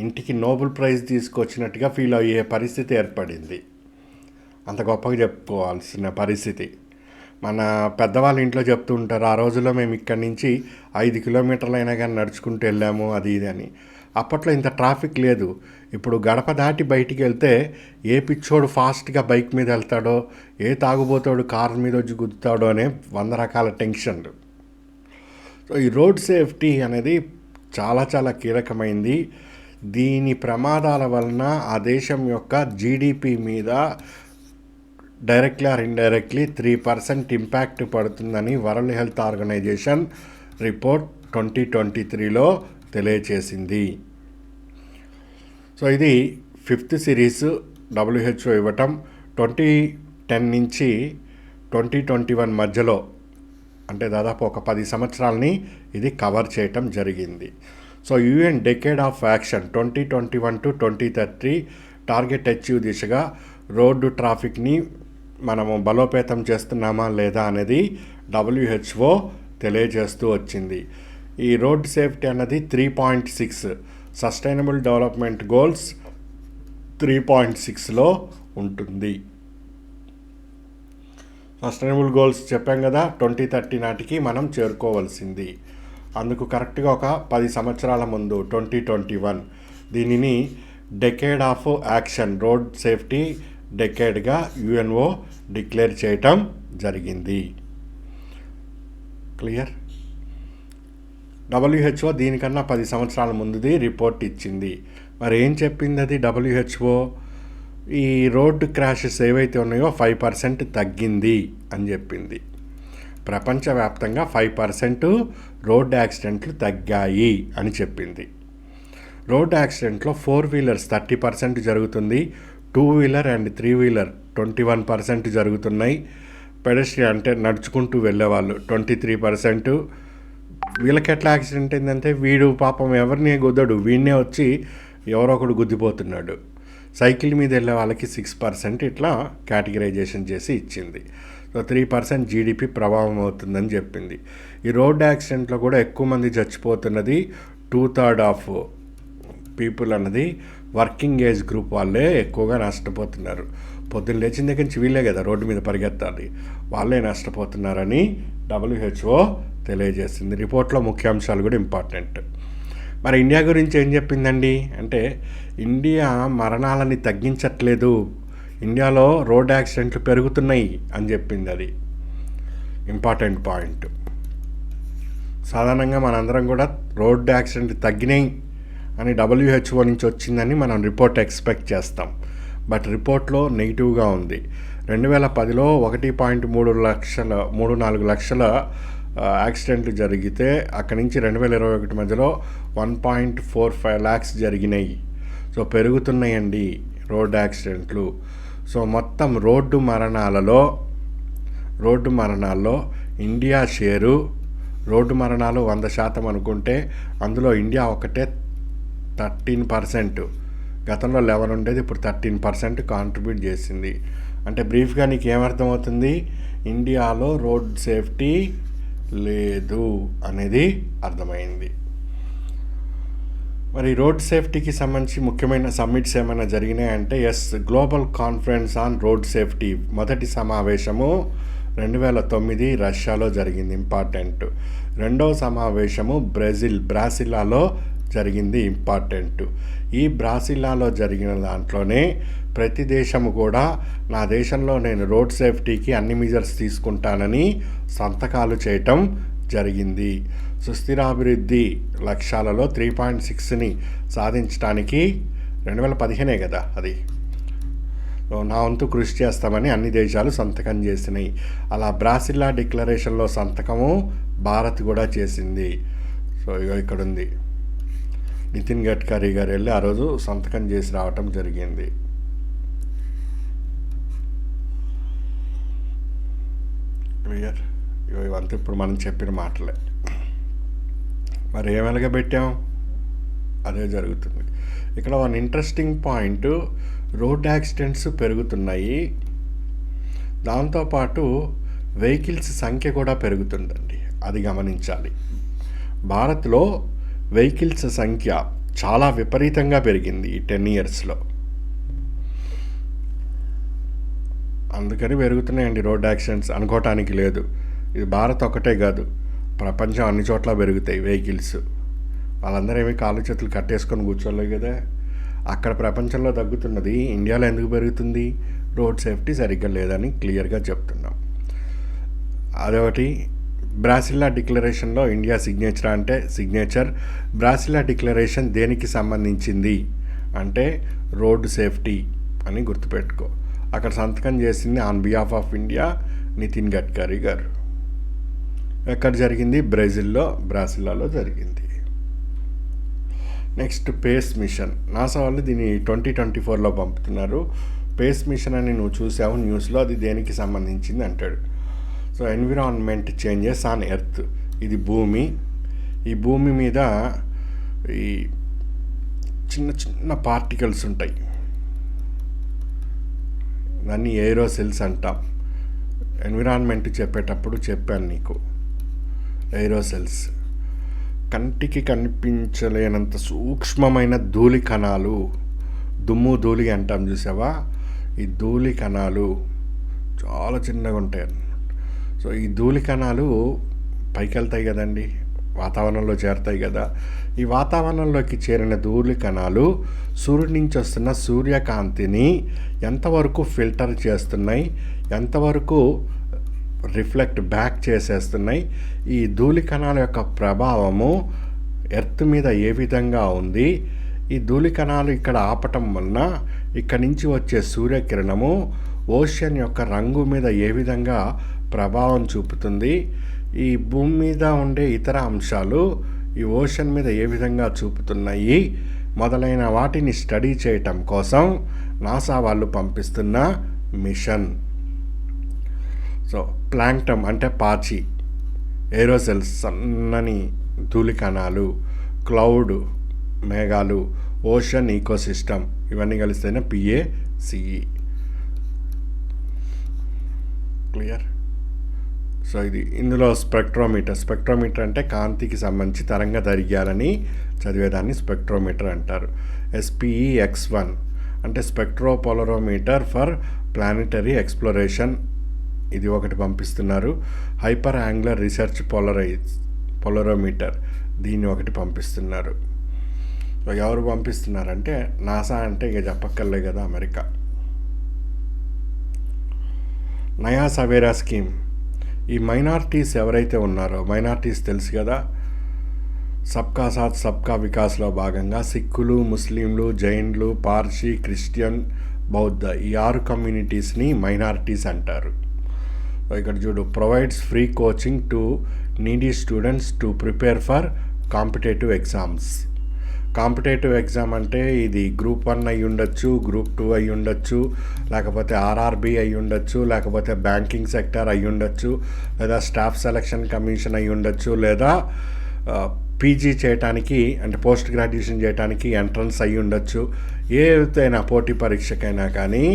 ఇంటికి నోబెల్ ప్రైజ్ తీసుకొచ్చినట్టుగా ఫీల్ అయ్యే పరిస్థితి ఏర్పడింది. అంత గొప్పగా చెప్పుకోవాల్సిన పరిస్థితి. మన పెద్దవాళ్ళ ఇంట్లో చెప్తూ ఉంటారు, ఆ రోజుల్లో మేము ఇక్కడి నుంచి 5 కిలోమీటర్లైనా కానీ నడుచుకుంటూ వెళ్ళాము అది ఇది అని. అప్పట్లో ఇంత ట్రాఫిక్ లేదు. ఇప్పుడు గడప దాటి బయటికి వెళ్తే ఏ పిచ్చోడు ఫాస్ట్గా బైక్ మీద వెళ్తాడో, ఏ తాగుబోతాడు కారు మీద వచ్చి గుద్దుతాడో అనే 100 రకాల టెన్షన్లు. సో ఈ రోడ్ సేఫ్టీ అనేది చాలా చాలా కీలకమైంది. దీని ప్రమాదాల వలన ఆ దేశం యొక్క జీడిపి మీద డైరెక్ట్లీ ఆర్ ఇండైరెక్ట్లీ 3% ఇంపాక్ట్ పడుతుందని వరల్డ్ హెల్త్ ఆర్గనైజేషన్ రిపోర్ట్ 2023లో తెలియచేసింది. సో ఇది 5th సిరీస్ WHO ఇవ్వటం. 2010 నుంచి 2021 మధ్యలో, అంటే దాదాపు ఒక 10 సంవత్సరాలని ఇది కవర్ చేయటం జరిగింది. So UN decade of action 2021 to 2030 target achieve దిశగా రోడ్డు ట్రాఫిక్ని మనము బలోపేతం చేస్తున్నామా లేదా అనేది WHO తెలియజేస్తూ వచ్చింది. ఈ రోడ్ సేఫ్టీ అన్నది 3.6 సస్టైనబుల్ డెవలప్మెంట్ గోల్స్ 3.6లో ఉంటుంది. సస్టైనబుల్ గోల్స్ చెప్పాం కదా, 2030 నాటికి మనం చేరుకోవాల్సింది. అందుకు కరెక్ట్గా ఒక 10 సంవత్సరాల ముందు 2021 దీనిని decade of action, road safety డెకేడ్గా UNO డిక్లేర్ చేయటం జరిగింది. క్లియర్? WHO దీనికన్నా 10 సంవత్సరాల ముందుది రిపోర్ట్ ఇచ్చింది. మరి ఏం చెప్పింది అది WHO? ఈ రోడ్డు క్రాషెస్ ఏవైతే ఉన్నాయో 5% తగ్గింది అని చెప్పింది. ప్రపంచవ్యాప్తంగా 5% రోడ్ యాక్సిడెంట్లు తగ్గాయి అని చెప్పింది. రోడ్ యాక్సిడెంట్లో 4 వీలర్స్ 30% జరుగుతుంది, 2 వీలర్ అండ్ 3 వీలర్ 21% జరుగుతున్నాయి. పెడస్ట్రియన్ అంటే నడుచుకుంటూ వెళ్ళేవాళ్ళు 23%. వీళ్ళకి ఎట్లా యాక్సిడెంట్ అయిందంటే, వీడు పాపం ఎవరిని గుద్దడు, వీడినే వచ్చి ఎవరో ఒకడు గుద్దిపోతున్నాడు. సైకిల్ మీద వెళ్ళే వాళ్ళకి 6% ఇట్లా కేటగిరైజేషన్ చేసి ఇచ్చింది. సో 3% జీడిపి ప్రభావం అవుతుందని చెప్పింది. ఈ రోడ్ యాక్సిడెంట్లో కూడా ఎక్కువ మంది చచ్చిపోతున్నది 2/3 ఆఫ్ పీపుల్ అన్నది వర్కింగ్ ఏజ్ గ్రూప్ వాళ్ళే ఎక్కువగా నష్టపోతున్నారు. పొద్దున్న లేచిన దగ్గర నుంచి వీళ్ళే కదా రోడ్డు మీద పరిగెత్తాలి, వాళ్ళే నష్టపోతున్నారని WHO తెలియజేసింది. రిపోర్ట్లో ముఖ్యాంశాలు కూడా ఇంపార్టెంట్. మరి ఇండియా గురించి ఏం చెప్పిందండి అంటే, ఇండియా మరణాలని తగ్గించట్లేదు, ఇండియాలో రోడ్ యాక్సిడెంట్లు పెరుగుతున్నాయి అని చెప్పింది. అది ఇంపార్టెంట్ పాయింట్. సాధారణంగా మనందరం కూడా రోడ్ యాక్సిడెంట్లు తగ్గినాయి అని WHO నుంచి వచ్చిందని మనం రిపోర్ట్ ఎక్స్పెక్ట్ చేస్తాం. బట్ రిపోర్ట్లో నెగిటివ్గా ఉంది. 2010లో 1.34 లక్షల యాక్సిడెంట్లు జరిగితే అక్కడి నుంచి 2021 మధ్యలో 1.45 lakhs జరిగినాయి. సో పెరుగుతున్నాయండి రోడ్డు యాక్సిడెంట్లు. సో మొత్తం రోడ్డు మరణాల్లో ఇండియా షేరు, రోడ్డు మరణాలు 100% అనుకుంటే అందులో ఇండియా ఒకటే 13%. గతంలో 11 ఉండేది, ఇప్పుడు 13% కాంట్రిబ్యూట్ చేసింది. అంటే బ్రీఫ్గా నీకు ఏమర్థమవుతుంది? ఇండియాలో రోడ్ సేఫ్టీ లేదు అనేది అర్థమైంది. మరి రోడ్ సేఫ్టీకి సంబంధించి ముఖ్యమైన సమ్మిట్స్ ఏమైనా జరిగినాయంటే global conference on road safety మొదటి సమావేశము 2009 రష్యాలో జరిగింది, ఇంపార్టెంట్. రెండవ సమావేశము బ్రాసిల్లాలో జరిగింది, ఇంపార్టెంట్. ఈ బ్రాసిల్లాలో జరిగిన దాంట్లోనే ప్రతి దేశము కూడా నా దేశంలో నేను రోడ్ సేఫ్టీకి అన్ని మెజర్స్ తీసుకుంటానని సంతకాలు చేయటం జరిగింది. సుస్థిరాభివృద్ధి లక్ష్యాలలో 3.6ని సాధించడానికి 2015 కదా అది. నా వంతు కృషి చేస్తామని అన్ని దేశాలు సంతకం చేసినాయి. అలా బ్రాసిల్లా డిక్లరేషన్లో సంతకము భారత్ కూడా చేసింది. సో ఇక్కడ ఉంది, నితిన్ గడ్కరీ గారు వెళ్ళి ఆ రోజు సంతకం చేసి రావటం జరిగింది. క్లియర్? ఇవంతా ఇప్పుడు మనం చెప్పిన మాటలే. మరి ఏం వెలగబెట్టాం? అదే జరుగుతుంది. ఇక్కడ one interesting point, road accidents పెరుగుతున్నాయి, దాంతోపాటు వెహికల్స్ సంఖ్య కూడా పెరుగుతుందండి. అది గమనించాలి. భారత్లో వెహికల్స్ సంఖ్య చాలా విపరీతంగా పెరిగింది ఈ 10 yearsలో. అందుకని పెరుగుతున్నాయండి రోడ్ యాక్సిడెంట్స్, అనుకోవటానికి లేదు. ఇది భారత్ ఒకటే కాదు, ప్రపంచం అన్ని చోట్ల పెరుగుతాయి వెహికల్స్. వాళ్ళందరూ ఏమీ కాళ్ళు చేతులు కట్టేసుకొని కూర్చోలేదు కదా. అక్కడ ప్రపంచంలో తగ్గుతున్నది, ఇండియాలో ఎందుకు పెరుగుతుంది? రోడ్ సేఫ్టీ సరిగ్గా లేదని క్లియర్గా చెప్తున్నాం. అదొకటి. బ్రాసిల్లా డిక్లరేషన్లో ఇండియా సిగ్నేచర్. బ్రాసిల్లా డిక్లరేషన్ దేనికి సంబంధించింది అంటే రోడ్ సేఫ్టీ అని గుర్తుపెట్టుకో. అక్కడ సంతకం చేసింది on behalf of India Nitin Gadkari గారు. ఎక్కడ జరిగింది? బ్రాసిల్లాలో జరిగింది. Next face machine. నాసా వాళ్ళు దీన్ని 2024లో పంపుతున్నారు. పేస్ మిషన్ అని నువ్వు చూసావు న్యూస్లో, అది దేనికి సంబంధించింది అంటాడు. So environment changes on earth, ఇది భూమి. ఈ భూమి మీద ఈ చిన్న చిన్న పార్టికల్స్ ఉంటాయి, దాన్ని ఏరోసెల్స్ అంటాం. ఎన్విరాన్మెంట్ చెప్పేటప్పుడు చెప్పాను నీకు, ఏరోసెల్స్ కంటికి కనిపించలేనంత సూక్ష్మమైన ధూళి కణాలు, దుమ్ము ధూళి అంటాం చూసావా, ఈ ధూళి కణాలు చాలా చిన్నగా ఉంటాయి అన్నమాట. సో ఈ ధూళి కణాలు పైకి వెళ్తాయి కదండి, వాతావరణంలో చేరుతాయి కదా. ఈ వాతావరణంలోకి చేరిన ధూళి కణాలు సూర్యుడి నుంచి వస్తున్న సూర్యకాంతిని ఎంతవరకు ఫిల్టర్ చేస్తున్నాయి, ఎంతవరకు రిఫ్లెక్ట్ బ్యాక్ చేసేస్తున్నాయి, ఈ ధూళి కణాల యొక్క ప్రభావము ఎర్త్ మీద ఏ విధంగా ఉంది, ఈ ధూళి కణాలు ఇక్కడ ఆపటం వలన ఇక్కడి నుంచి వచ్చే సూర్యకిరణము ఓషన్ యొక్క రంగు మీద ఏ విధంగా ప్రభావం చూపుతుంది, ఈ భూమి మీద ఉండే ఇతర అంశాలు ఈ ఓషన్ మీద ఏ విధంగా చూపుతున్నాయి మొదలైన వాటిని స్టడీ చేయటం కోసం నాసా వాళ్ళు పంపిస్తున్న మిషన్. సో ప్లాంక్టన్ అంటే పాచి, ఏరోసెల్స్ సన్నని ధూళి కణాలు, క్లౌడ్ మేఘాలు, ఓషన్ ఈకోసిస్టమ్, ఇవన్నీ కలిస్తేనే PACE. క్లియర్? సో ఇందులో స్పెక్ట్రోమీటర్ అంటే కాంతికి సంబంధించి తరంగ దైర్ఘ్యాలని చదివేదాన్ని స్పెక్ట్రోమీటర్ అంటారు. SPEX1 అంటే స్పెక్ట్రోపోలరోమీటర్ ఫర్ ప్లానెటరీ ఎక్స్ప్లోరేషన్, ఇది ఒకటి పంపిస్తున్నారు. హైపర్ యాంగులర్ రీసెర్చ్ పోలరోమీటర్, దీన్ని ఒకటి పంపిస్తున్నారు. ఎవరు పంపిస్తున్నారంటే నాసా, అంటే ఇక చెప్పక్కర్లే కదా, అమెరికా. నయా సవేరా స్కీమ్, ఈ మైనారిటీస్ ఎవరైతే ఉన్నారో, మైనారిటీస్ తెలుసు కదా, సబ్కా సాత్ సబ్కా వికాస్లో భాగంగా సిక్కులు, ముస్లింలు, జైన్లు, పార్సీ, క్రిస్టియన్, బౌద్ధ, ఈ 6 కమ్యూనిటీస్ని మైనారిటీస్ అంటారు. ఇక్కడ చూడు, provides free coaching to needy students to prepare for competitive exams. Competitive exam అంటే ఇది గ్రూప్ 1 అయి ఉండొచ్చు, గ్రూప్ 2 అయి ఉండొచ్చు, లేకపోతే ఆర్ఆర్బి అయి ఉండొచ్చు, లేకపోతే బ్యాంకింగ్ సెక్టర్ అయి ఉండొచ్చు, లేదా స్టాఫ్ సెలక్షన్ కమిషన్ అయి ఉండొచ్చు, లేదా పీజీ చేయటానికి అంటే పోస్ట్ గ్రాడ్యుయేషన్ చేయడానికి ఎంట్రన్స్ అయి ఉండొచ్చు. ఏదైనా పోటీ పరీక్షకైనా కానీ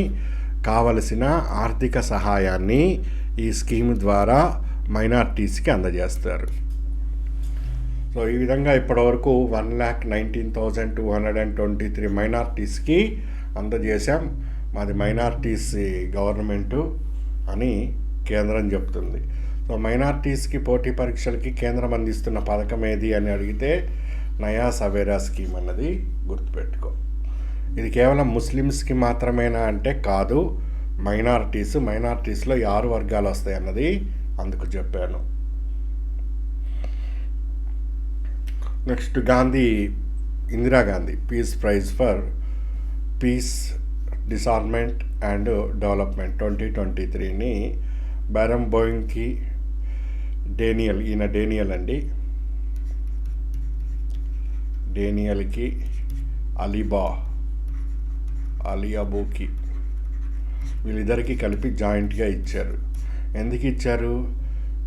కావలసిన ఆర్థిక సహాయాన్ని ఈ స్కీమ్ ద్వారా మైనారిటీస్కి అందజేస్తారు. సో ఈ విధంగా ఇప్పటివరకు 1,19,223 మైనారిటీస్కి అందజేశాం. మాది మైనారిటీస్ గవర్నమెంటు అని కేంద్రం చెప్తుంది. సో మైనారిటీస్కి పోటీ పరీక్షలకి కేంద్రం అందిస్తున్న పథకం ఏది అని అడిగితే నయా సవేరా స్కీమ్ అన్నది గుర్తుపెట్టుకో. ఇది కేవలం ముస్లిమ్స్కి మాత్రమేనా అంటే కాదు, మైనారిటీస్లో 6 వర్గాలు వస్తాయి అన్నది అందుకు చెప్పాను. Next Indira Gandhi peace prize for piece, డిసార్మెంట్ and development 2023ని బారంబోయింగ్కి Daniel అండి, డేనియల్కి అలియాబూకి వీళ్ళిద్దరికీ కలిపి జాయింట్గా ఇచ్చారు. ఎందుకు ఇచ్చారు?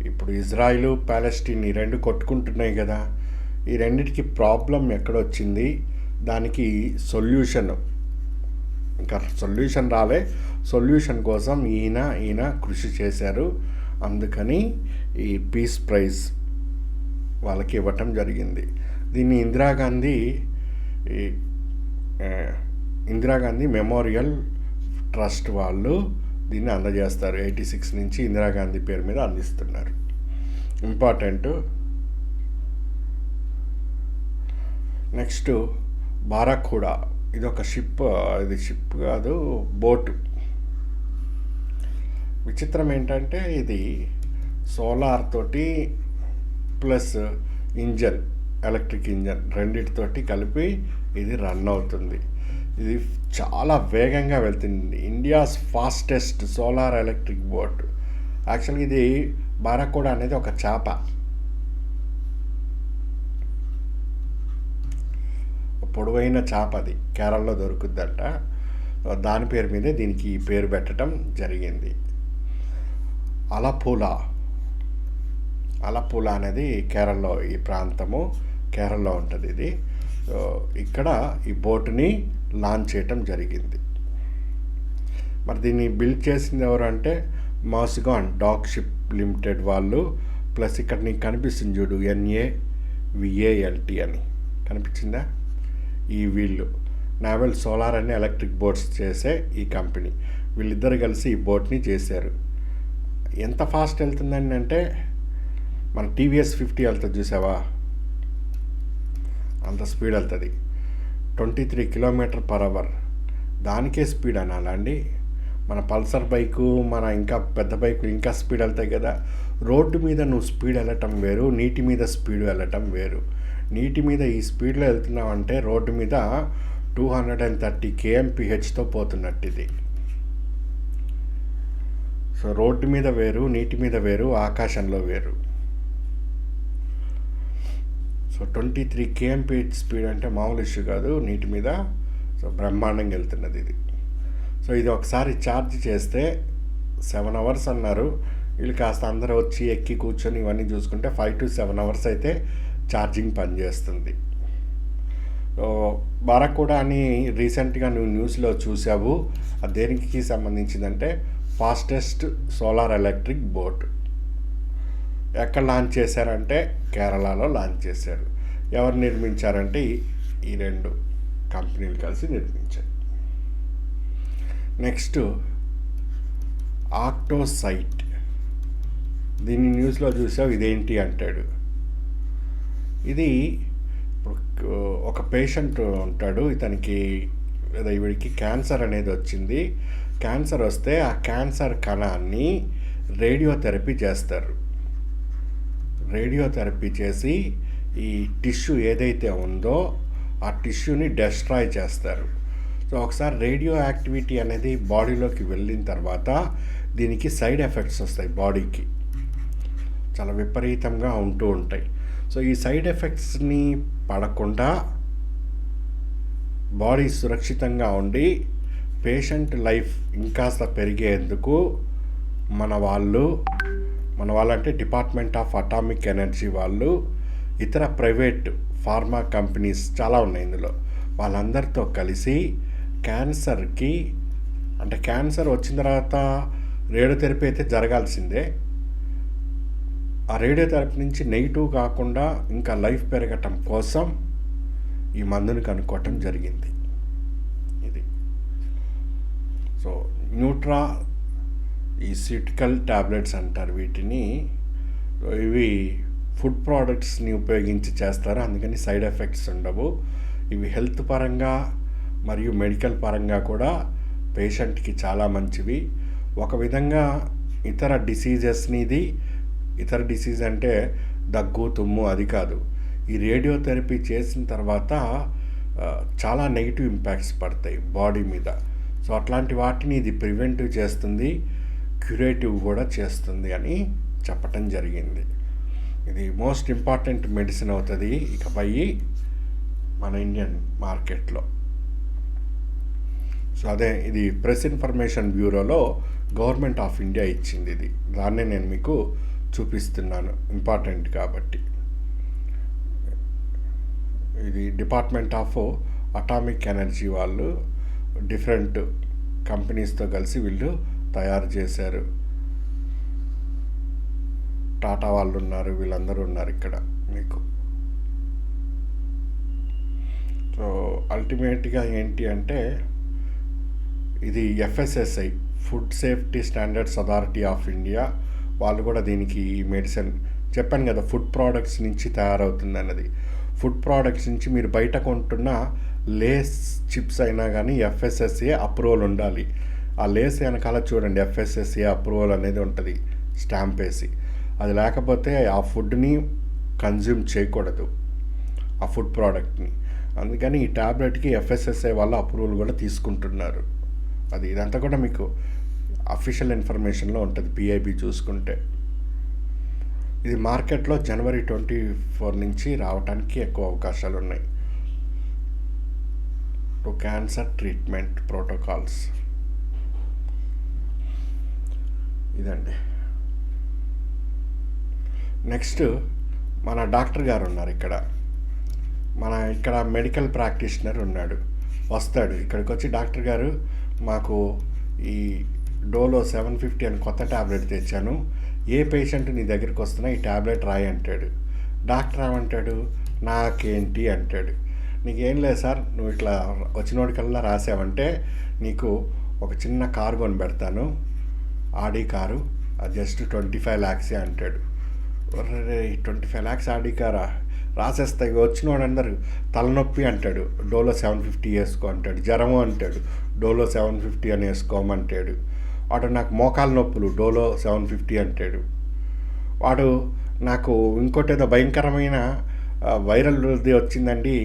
ఇప్పుడు ఇజ్రాయిల్ ప్యాలెస్టీన్ ఈ రెండు కొట్టుకుంటున్నాయి కదా, ఈ రెండిటికి ప్రాబ్లం ఎక్కడొచ్చింది, దానికి ఇంకా సొల్యూషన్ రాలే, సొల్యూషన్ కోసం ఈయన కృషి చేశారు. అందుకని ఈ పీస్ ప్రైజ్ వాళ్ళకి ఇవ్వటం జరిగింది. దీన్ని ఇందిరాగాంధీ మెమోరియల్ ట్రస్ట్ వాళ్ళు దీన్ని అందజేస్తారు. 86 నుంచి ఇందిరాగాంధీ పేరు మీద అందిస్తున్నారు. ఇంపార్టెంట్. నెక్స్ట్ బారాఖూడా, ఇది ఒక షిప్ కాదు, బోటు. విచిత్రం ఏంటంటే ఇది సోలార్ తోటి ప్లస్ ఎలక్ట్రిక్ ఇంజన్ రెండిటితోటి కలిపి ఇది రన్ అవుతుంది. ఇది చాలా వేగంగా వెళ్తుంది. India's fastest solar electric boat. యాక్చువల్గా ఇది బారాఖూడా అనేది ఒక చేప, పొడవైన చేప, అది కేరళలో దొరుకుద్దంట. దాని పేరు మీదే దీనికి ఈ పేరు పెట్టడం జరిగింది. అలపూలా అనేది కేరళలో, ఈ ప్రాంతము కేరళలో ఉంటుంది ఇది. ఇక్కడ ఈ బోటుని లాంచ్ చేయటం జరిగింది. మరి దీన్ని బిల్డ్ చేసింది ఎవరంటే మాస్గాన్ డాక్ షిప్ లిమిటెడ్ వాళ్ళు, ప్లస్ ఇక్కడ నీకు కనిపిస్తుంది చూడు NAVALT అని కనిపించిందా, ఈ వీళ్ళు నావెల్ సోలార్ అని ఎలక్ట్రిక్ బోట్స్ చేసే ఈ కంపెనీ, వీళ్ళిద్దరు కలిసి ఈ బోట్ని చేశారు. ఎంత ఫాస్ట్ వెళ్తుందని అంటే మన TVS 50 వెళ్తుంది చూసావా, అంత స్పీడ్ వెళ్తుంది. 23 km/h. దానికే స్పీడ్ అనాలండి. మన పల్సర్ బైకు, మన ఇంకా పెద్ద బైకులు ఇంకా స్పీడ్ వెళ్తాయి కదా. రోడ్డు మీద నువ్వు స్పీడ్ వెళ్ళటం వేరు, నీటి మీద స్పీడ్ వెళ్ళటం వేరు. నీటి మీద ఈ స్పీడ్లో వెళ్తున్నావు అంటే రోడ్డు మీద 230 km/hతో పోతున్నట్టు ఇది. సో రోడ్డు మీద వేరు, నీటి మీద వేరు, ఆకాశంలో వేరు. సో 23 km/h స్పీడ్ అంటే మామూలు ఇష్యూ కాదు నీటి మీద. సో బ్రహ్మాండంగా వెళ్తున్నది ఇది. సో ఇది ఒకసారి ఛార్జ్ చేస్తే 7 hours అన్నారు. వీళ్ళు కాస్త అందరూ వచ్చి ఎక్కి కూర్చొని ఇవన్నీ చూసుకుంటే 5 to 7 hours అయితే ఛార్జింగ్ పనిచేస్తుంది. బారాఖూడా అని రీసెంట్గా నువ్వు న్యూస్లో చూసావు. అది దేనికి సంబంధించిందంటే ఫాస్టెస్ట్ సోలార్ ఎలక్ట్రిక్ బోట్. ఎక్కడ లాంచ్ చేశారంటే కేరళలో లాంచ్ చేశారు. ఎవరు నిర్మించారంటే ఈ 2 కంపెనీలు కలిసి నిర్మించారు. నెక్స్ట్ ఆక్టోసైట్, దీన్ని న్యూస్లో చూసావు, ఇదేంటి అంటాడు. ఇది ఒక పేషెంట్ ఉంటాడు, వీడికి క్యాన్సర్ అనేది వచ్చింది. క్యాన్సర్ వస్తే ఆ క్యాన్సర్ కణాన్ని రేడియోథెరపీ చేస్తారు. రేడియోథెరపీ చేసి ఈ టిష్యూ ఏదైతే ఉందో ఆ టిష్యూని డెస్ట్రాయ్ చేస్తారు. సో ఒకసారి రేడియో యాక్టివిటీ అనేది బాడీలోకి వెళ్ళిన తర్వాత దీనికి సైడ్ ఎఫెక్ట్స్ వస్తాయి బాడీకి, చాలా విపరీతంగా ఉంటూ ఉంటాయి. సో ఈ సైడ్ ఎఫెక్ట్స్ని పడకుండా బాడీ సురక్షితంగా ఉండి పేషెంట్ లైఫ్ ఇంకాస్త పెరిగేందుకు మన వాళ్ళు అంటే డిపార్ట్మెంట్ ఆఫ్ అటామిక్ ఎనర్జీ వాళ్ళు, ఇతర ప్రైవేట్ ఫార్మా కంపెనీస్ చాలా ఉన్నాయి ఇందులో, వాళ్ళందరితో కలిసి క్యాన్సర్కి, అంటే క్యాన్సర్ వచ్చిన తర్వాత రేడియోథెరపీ అయితే జరగాల్సిందే, ఆ రేడియోథెరపీ నుంచి నెగిటివ్ కాకుండా ఇంకా లైఫ్ పెరగటం కోసం ఈ మందుని కనుక్కోవటం జరిగింది. ఇది సో న్యూట్రాసిటికల్ టాబ్లెట్స్ అంటారు వీటిని. ఇవి ఫుడ్ ప్రోడక్ట్స్ని ఉపయోగించి చేస్తారు, అందుకని సైడ్ ఎఫెక్ట్స్ ఉండవు. ఇవి హెల్త్ పరంగా మరియు మెడికల్ పరంగా కూడా పేషెంట్కి చాలా మంచివి. ఒక విధంగా ఇతర డిసీజ్ అంటే దగ్గు, తుమ్ము అది కాదు. ఈ రేడియోథెరపీ చేసిన తర్వాత చాలా నెగిటివ్ ఇంపాక్ట్స్ పడతాయి బాడీ మీద. సో అట్లాంటి వాటిని ఇది ప్రివెంటివ్ చేస్తుంది, క్యూరేటివ్ కూడా చేస్తుంది అని చెప్పటం జరిగింది. ఇది మోస్ట్ ఇంపార్టెంట్ మెడిసిన్ అవుతుంది ఇకపై మన ఇండియన్ మార్కెట్లో. సో అదే ఇది ప్రెస్ ఇన్ఫర్మేషన్ బ్యూరోలో గవర్నమెంట్ ఆఫ్ ఇండియా ఇచ్చింది ఇది, దాన్నే నేను మీకు చూపిస్తున్నాను, ఇంపార్టెంట్ కాబట్టి. ఇది డిపార్ట్మెంట్ ఆఫ్ అటామిక్ ఎనర్జీ వాళ్ళు డిఫరెంట్ కంపెనీస్తో కలిసి వీళ్ళు తయారు చేశారు. టాటా వాళ్ళు ఉన్నారు, వీళ్ళందరూ ఉన్నారు ఇక్కడ మీకు. సో అల్టిమేట్గా ఏంటి అంటే ఇది FSSAI, food safety standards authority of India వాళ్ళు కూడా దీనికి ఈ మెడిసిన్, చెప్పాను కదా ఫుడ్ ప్రోడక్ట్స్ నుంచి తయారవుతుంది అన్నది. ఫుడ్ ప్రోడక్ట్స్ నుంచి మీరు బయట కొంటున్న లేస్ చిప్స్ అయినా కానీ FSSAI అప్రూవల్ ఉండాలి. ఆ లేస్ వెనకాల చూడండి FSSAI అప్రూవల్ అనేది ఉంటుంది స్టాంప్ వేసి. అది లేకపోతే ఆ ఫుడ్ని కన్జ్యూమ్ చేయకూడదు, ఆ ఫుడ్ ప్రోడక్ట్ని. అందుకని ఈ ట్యాబ్లెట్కి FSSAI వాళ్ళ అప్రూవల్ కూడా తీసుకుంటున్నారు. ఇదంతా కూడా మీకు అఫీషియల్ ఇన్ఫర్మేషన్లో ఉంటుంది PIB చూసుకుంటే. ఇది మార్కెట్లో January 24 నుంచి రావడానికి ఎక్కువ అవకాశాలు ఉన్నాయి. టు క్యాన్సర్ ట్రీట్మెంట్ ప్రోటోకాల్స్ ఇదండి. నెక్స్ట్ మన డాక్టర్ గారు ఉన్నారు ఇక్కడ మెడికల్ ప్రాక్టీషనర్ ఉన్నాడు, వస్తాడు ఇక్కడికి వచ్చి, డాక్టర్ గారు మాకు ఈ డోలో 750 అని కొత్త ట్యాబ్లెట్ తెచ్చాను, ఏ పేషెంట్ నీ దగ్గరికి వస్తున్నా ఈ ట్యాబ్లెట్ రాయి అంటాడు. డాక్టర్ ఏమంటాడు, నాకేంటి అంటాడు. నీకేం లేదు సార్, నువ్వు ఇట్లా వచ్చినోడికల్లా రాసావంటే నీకు ఒక చిన్న కారు కొని పెడతాను, ఆడి కారు, అది జస్ట్ 25 lakhs అంటాడు. 25 lakhs ఆడి కారా, రాసేస్తాయి. వచ్చినవాడు అందరు తలనొప్పి అంటాడు, డోలో 750 వేసుకో అంటాడు. జ్వరము అంటాడు, డోలో 750 అని వేసుకోమంటాడు. వాడు నాకు మోకాలు నొప్పులు, డోలో 750 అంటాడు. వాడు నాకు ఇంకోటి ఏదో భయంకరమైన వైరల్ వచ్చిందండి,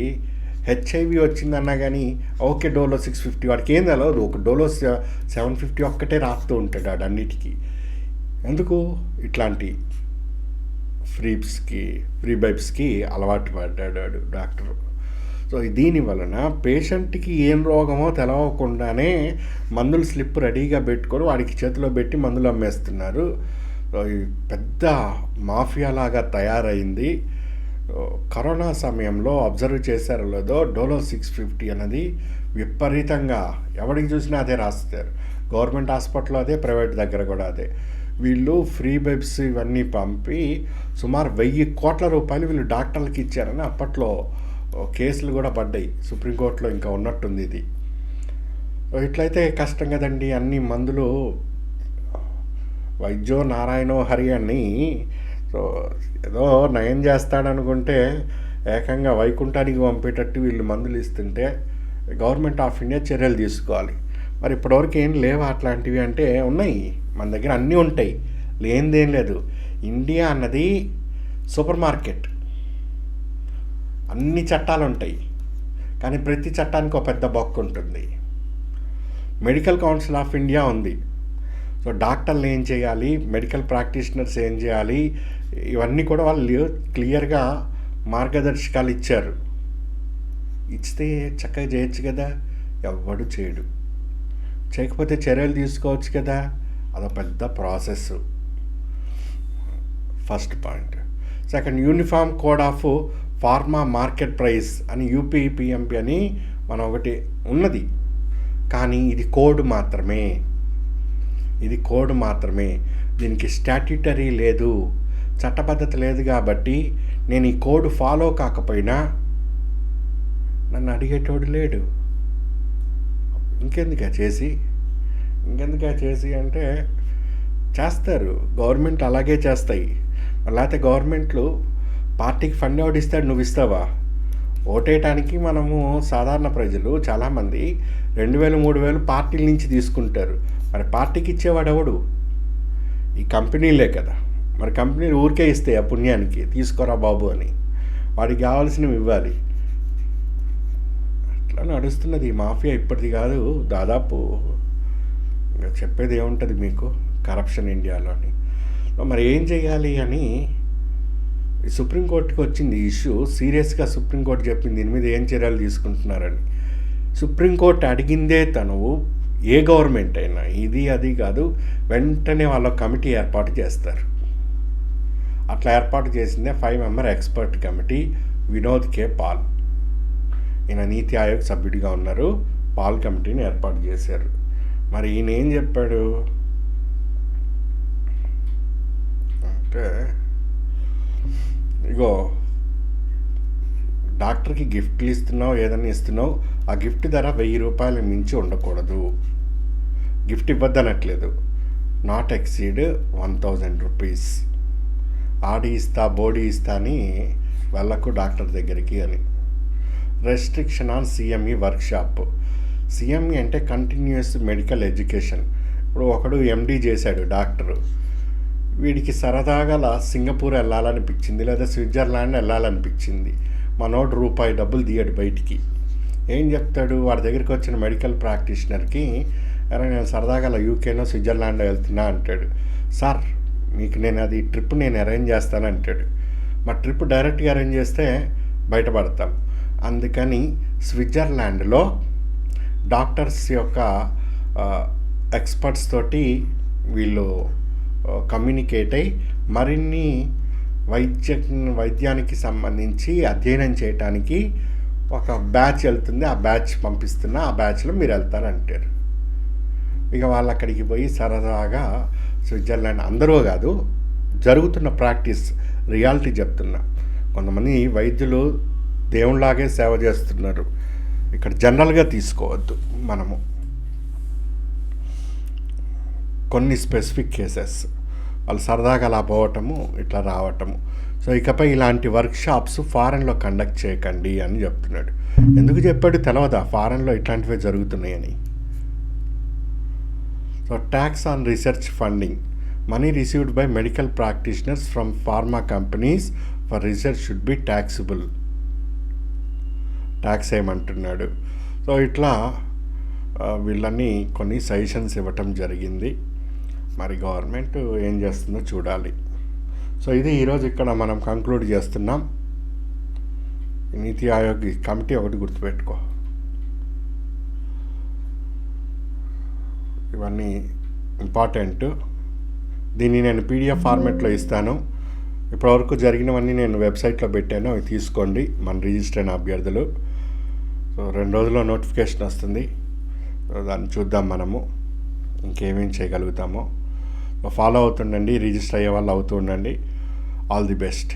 HIV వచ్చిందన్నా కానీ ఓకే డోలో 650, వాడికి ఏం తెలవదు, ఒక డోలో 750 ఒక్కటే రాస్తూ ఉంటాడు వాడు అన్నిటికీ. ఎందుకు ఇట్లాంటి ఫ్రీ బైబ్స్కి అలవాటు పడ్డాడు డాక్టర్. సో దీని వలన పేషెంట్కి ఏం రోగమో తెలవకుండానే మందులు స్లిప్ రెడీగా పెట్టుకొని వాడికి చేతిలో పెట్టి మందులు అమ్మేస్తున్నారు. సో ఈ పెద్ద మాఫియాలాగా తయారైంది. కరోనా సమయంలో అబ్జర్వ్ చేశారో లేదో, డోలో 650 అన్నది విపరీతంగా ఎవరికి చూసినా అదే రాస్తారు. గవర్నమెంట్ హాస్పిటల్లో అదే, ప్రైవేట్ దగ్గర కూడా అదే. వీళ్ళు ఫ్రీ బైబ్స్ ఇవన్నీ పంపి సుమారు 1000 కోట్ల రూపాయలు వీళ్ళు డాక్టర్లకి ఇచ్చారని అప్పట్లో కేసులు కూడా పడ్డాయి, సుప్రీంకోర్టులో ఇంకా ఉన్నట్టుంది ఇది. ఇట్లయితే కష్టం కదండి. అన్ని మందులు వైద్యో నారాయణో హరి అని, సో ఏదో నయం చేస్తాడనుకుంటే ఏకంగా వైకుంఠానికి పంపేటట్టు వీళ్ళు మందులు ఇస్తుంటే గవర్నమెంట్ ఆఫ్ ఇండియా చర్యలు తీసుకోవాలి. మరి ఇప్పటివరకు ఏం లేవా అట్లాంటివి అంటే ఉన్నాయి, మన దగ్గర అన్నీ ఉంటాయి, లేనిదేం లేదు. ఇండియా అన్నది సూపర్ మార్కెట్, అన్ని చట్టాలు ఉంటాయి, కానీ ప్రతి చట్టానికి ఒక పెద్ద బొక్క ఉంటుంది. మెడికల్ కౌన్సిల్ ఆఫ్ ఇండియా ఉంది. సో డాక్టర్లు ఏం చేయాలి, మెడికల్ ప్రాక్టీషనర్స్ ఏం చేయాలి, ఇవన్నీ కూడా వాళ్ళు క్లియర్గా మార్గదర్శకాలు ఇచ్చారు. ఇస్తే చక్కగా చేయొచ్చు కదా, ఎవ్వడు చేయడు. చేయకపోతే చర్యలు తీసుకోవచ్చు కదా, అదొక పెద్ద process. First point. Second, uniform code of pharma market price అని యూపీపీఎంపీ అని మనం ఒకటి ఉన్నది, కానీ ఇది కోడ్ మాత్రమే. దీనికి స్టాట్యూటరీ లేదు, చట్టబద్ధత లేదు. కాబట్టి నేను ఈ కోడ్ ఫాలో కాకపోయినా నన్ను అడిగేటోడు లేడు. ఇంకెందుకు చేసి అంటే చేస్తారు, గవర్నమెంట్ అలాగే చేస్తాయి. లేకపోతే గవర్నమెంట్లు పార్టీకి ఫండ్ ఎవడు ఇస్తాడు, నువ్వు ఇస్తావా? ఓటేయటానికి మనము సాధారణ ప్రజలు చాలామంది 2,000, 3,000 పార్టీల నుంచి తీసుకుంటారు. మరి పార్టీకి ఇచ్చేవాడు ఎవడు? ఈ కంపెనీలే కదా. మరి కంపెనీలు ఊరికే ఇస్తే ఆ పుణ్యానికి తీసుకోరా బాబు అని వాడికి కావాల్సినవి ఇవ్వాలి. అట్లా నడుస్తున్నది ఈ మాఫియా. ఇప్పటిది కాదు, దాదాపు ఇంకా చెప్పేది ఏముంటుంది మీకు, కరప్షన్ ఇండియాలోని. మరి ఏం చేయాలి అని సుప్రీంకోర్టుకి వచ్చింది ఇష్యూ. సీరియస్గా సుప్రీంకోర్టు చెప్పింది దీని మీద ఏం చర్యలు తీసుకుంటున్నారని. సుప్రీంకోర్టు అడిగిందే తను, ఏ గవర్నమెంట్ అయినా ఇది అది కాదు, వెంటనే వాళ్ళ కమిటీ ఏర్పాటు చేస్తారు. అట్లా ఏర్పాటు చేసిందే 5 మెంబర్ ఎక్స్పర్ట్ కమిటీ. వినోద్ కే పాల్ ఈయన నీతి ఆయోగ్ సభ్యుడిగా ఉన్నారు. పాల్ కమిటీని ఏర్పాటు చేశారు. మరి ఈయన ఏం చెప్పాడు అంటే, ఇగో డాక్టర్కి గిఫ్ట్లు ఇస్తున్నావు, ఏదైనా ఇస్తున్నావు, ఆ గిఫ్ట్ ధర 1,000 రూపాయలు మించి ఉండకూడదు. గిఫ్ట్ ఇవ్వద్దనట్లేదు, నాట్ ఎక్సీడ్ 1,000 రూపీస్. ఆడి ఇస్తా బోడీ ఇస్తా అని వెళ్ళకు డాక్టర్ దగ్గరికి అని. Restriction on CME workshop. CME అంటే కంటిన్యూస్ మెడికల్ ఎడ్యుకేషన్. ఇప్పుడు ఒకడు ఎండీ చేశాడు డాక్టరు, వీడికి సరదాగా సింగపూర్ వెళ్ళాలనిపించింది, లేదా స్విట్జర్లాండ్ వెళ్ళాలనిపించింది. మనోడు రూపాయి డబ్బులు తీయడు బయటికి. ఏం చెప్తాడు వాడి దగ్గరికి వచ్చిన మెడికల్ ప్రాక్టీషనర్కి, అరే నేను సరదాగా యూకేనో స్విట్జర్లాండ్ వెళ్తున్నా అంటాడు. సార్ మీకు నేను అది ట్రిప్ నేను అరేంజ్ చేస్తాను అంటాడు. మా ట్రిప్ డైరెక్ట్గా అరేంజ్ చేస్తే బయటపడతాం. అందుకని స్విట్జర్లాండ్లో డాక్టర్స్ యొక్క ఎక్స్పర్ట్స్ తోటి వీళ్ళు కమ్యూనికేట్ అయ్యి మరిన్ని వైద్యానికి సంబంధించి అధ్యయనం చేయటానికి ఒక బ్యాచ్ వెళ్తుంది, ఆ బ్యాచ్ పంపిస్తున్నా, ఆ బ్యాచ్లో మీరు వెళ్తారంటారు. ఇక వాళ్ళు అక్కడికి పోయి సరదాగా స్విట్జర్లాండ్, అందరూ కాదు, జరుగుతున్న ప్రాక్టీస్ రియాలిటీ చెప్తున్నా. కొంతమంది వైద్యులు దేవుళ్ళలాగే సేవ చేస్తున్నారు, ఇక్కడ జనరల్గా తీసుకోవద్దు మనము. కొన్ని స్పెసిఫిక్ కేసెస్ వాళ్ళు సరదాగా అలా పోవటము, ఇట్లా రావటము. సో ఇకపై ఇలాంటి వర్క్షాప్స్ ఫారెన్లో కండక్ట్ చేయకండి అని చెప్తున్నాడు. ఎందుకు చెప్పాడు తెలవదా ఫారెన్లో ఇట్లాంటివే జరుగుతున్నాయని. So tax on research funding. Money received by medical practitioners from pharma companies for research should be taxable. Tax ఏమంటున్నాడు. సో ఇట్లా వీళ్ళని కొన్ని సజెషన్స్ ఇవ్వటం జరిగింది. మరి గవర్నమెంట్ ఏం చేస్తుందో చూడాలి. సో ఇది ఈరోజు ఇక్కడ మనం కంక్లూడ్ చేస్తున్నాం. నీతి ఆయోగ్ కమిటీ ఒకటి గుర్తుపెట్టుకో, ఇవన్నీ ఇంపార్టెంట్. దీన్ని నేను పీడిఎఫ్ ఫార్మాట్లో ఇస్తాను. ఇప్పటివరకు జరిగినవన్నీ నేను వెబ్సైట్లో పెట్టాను, అవి తీసుకోండి మన రిజిస్టర్ అయిన అభ్యర్థులు. సో 2 రోజుల్లో నోటిఫికేషన్ వస్తుంది, దాన్ని చూద్దాం మనము ఇంకేమేం చేయగలుగుతామో. ఫాలో అవుతుండండి, రిజిస్టర్ అయ్యే వాళ్ళు అవుతూ ఉండండి. All the best.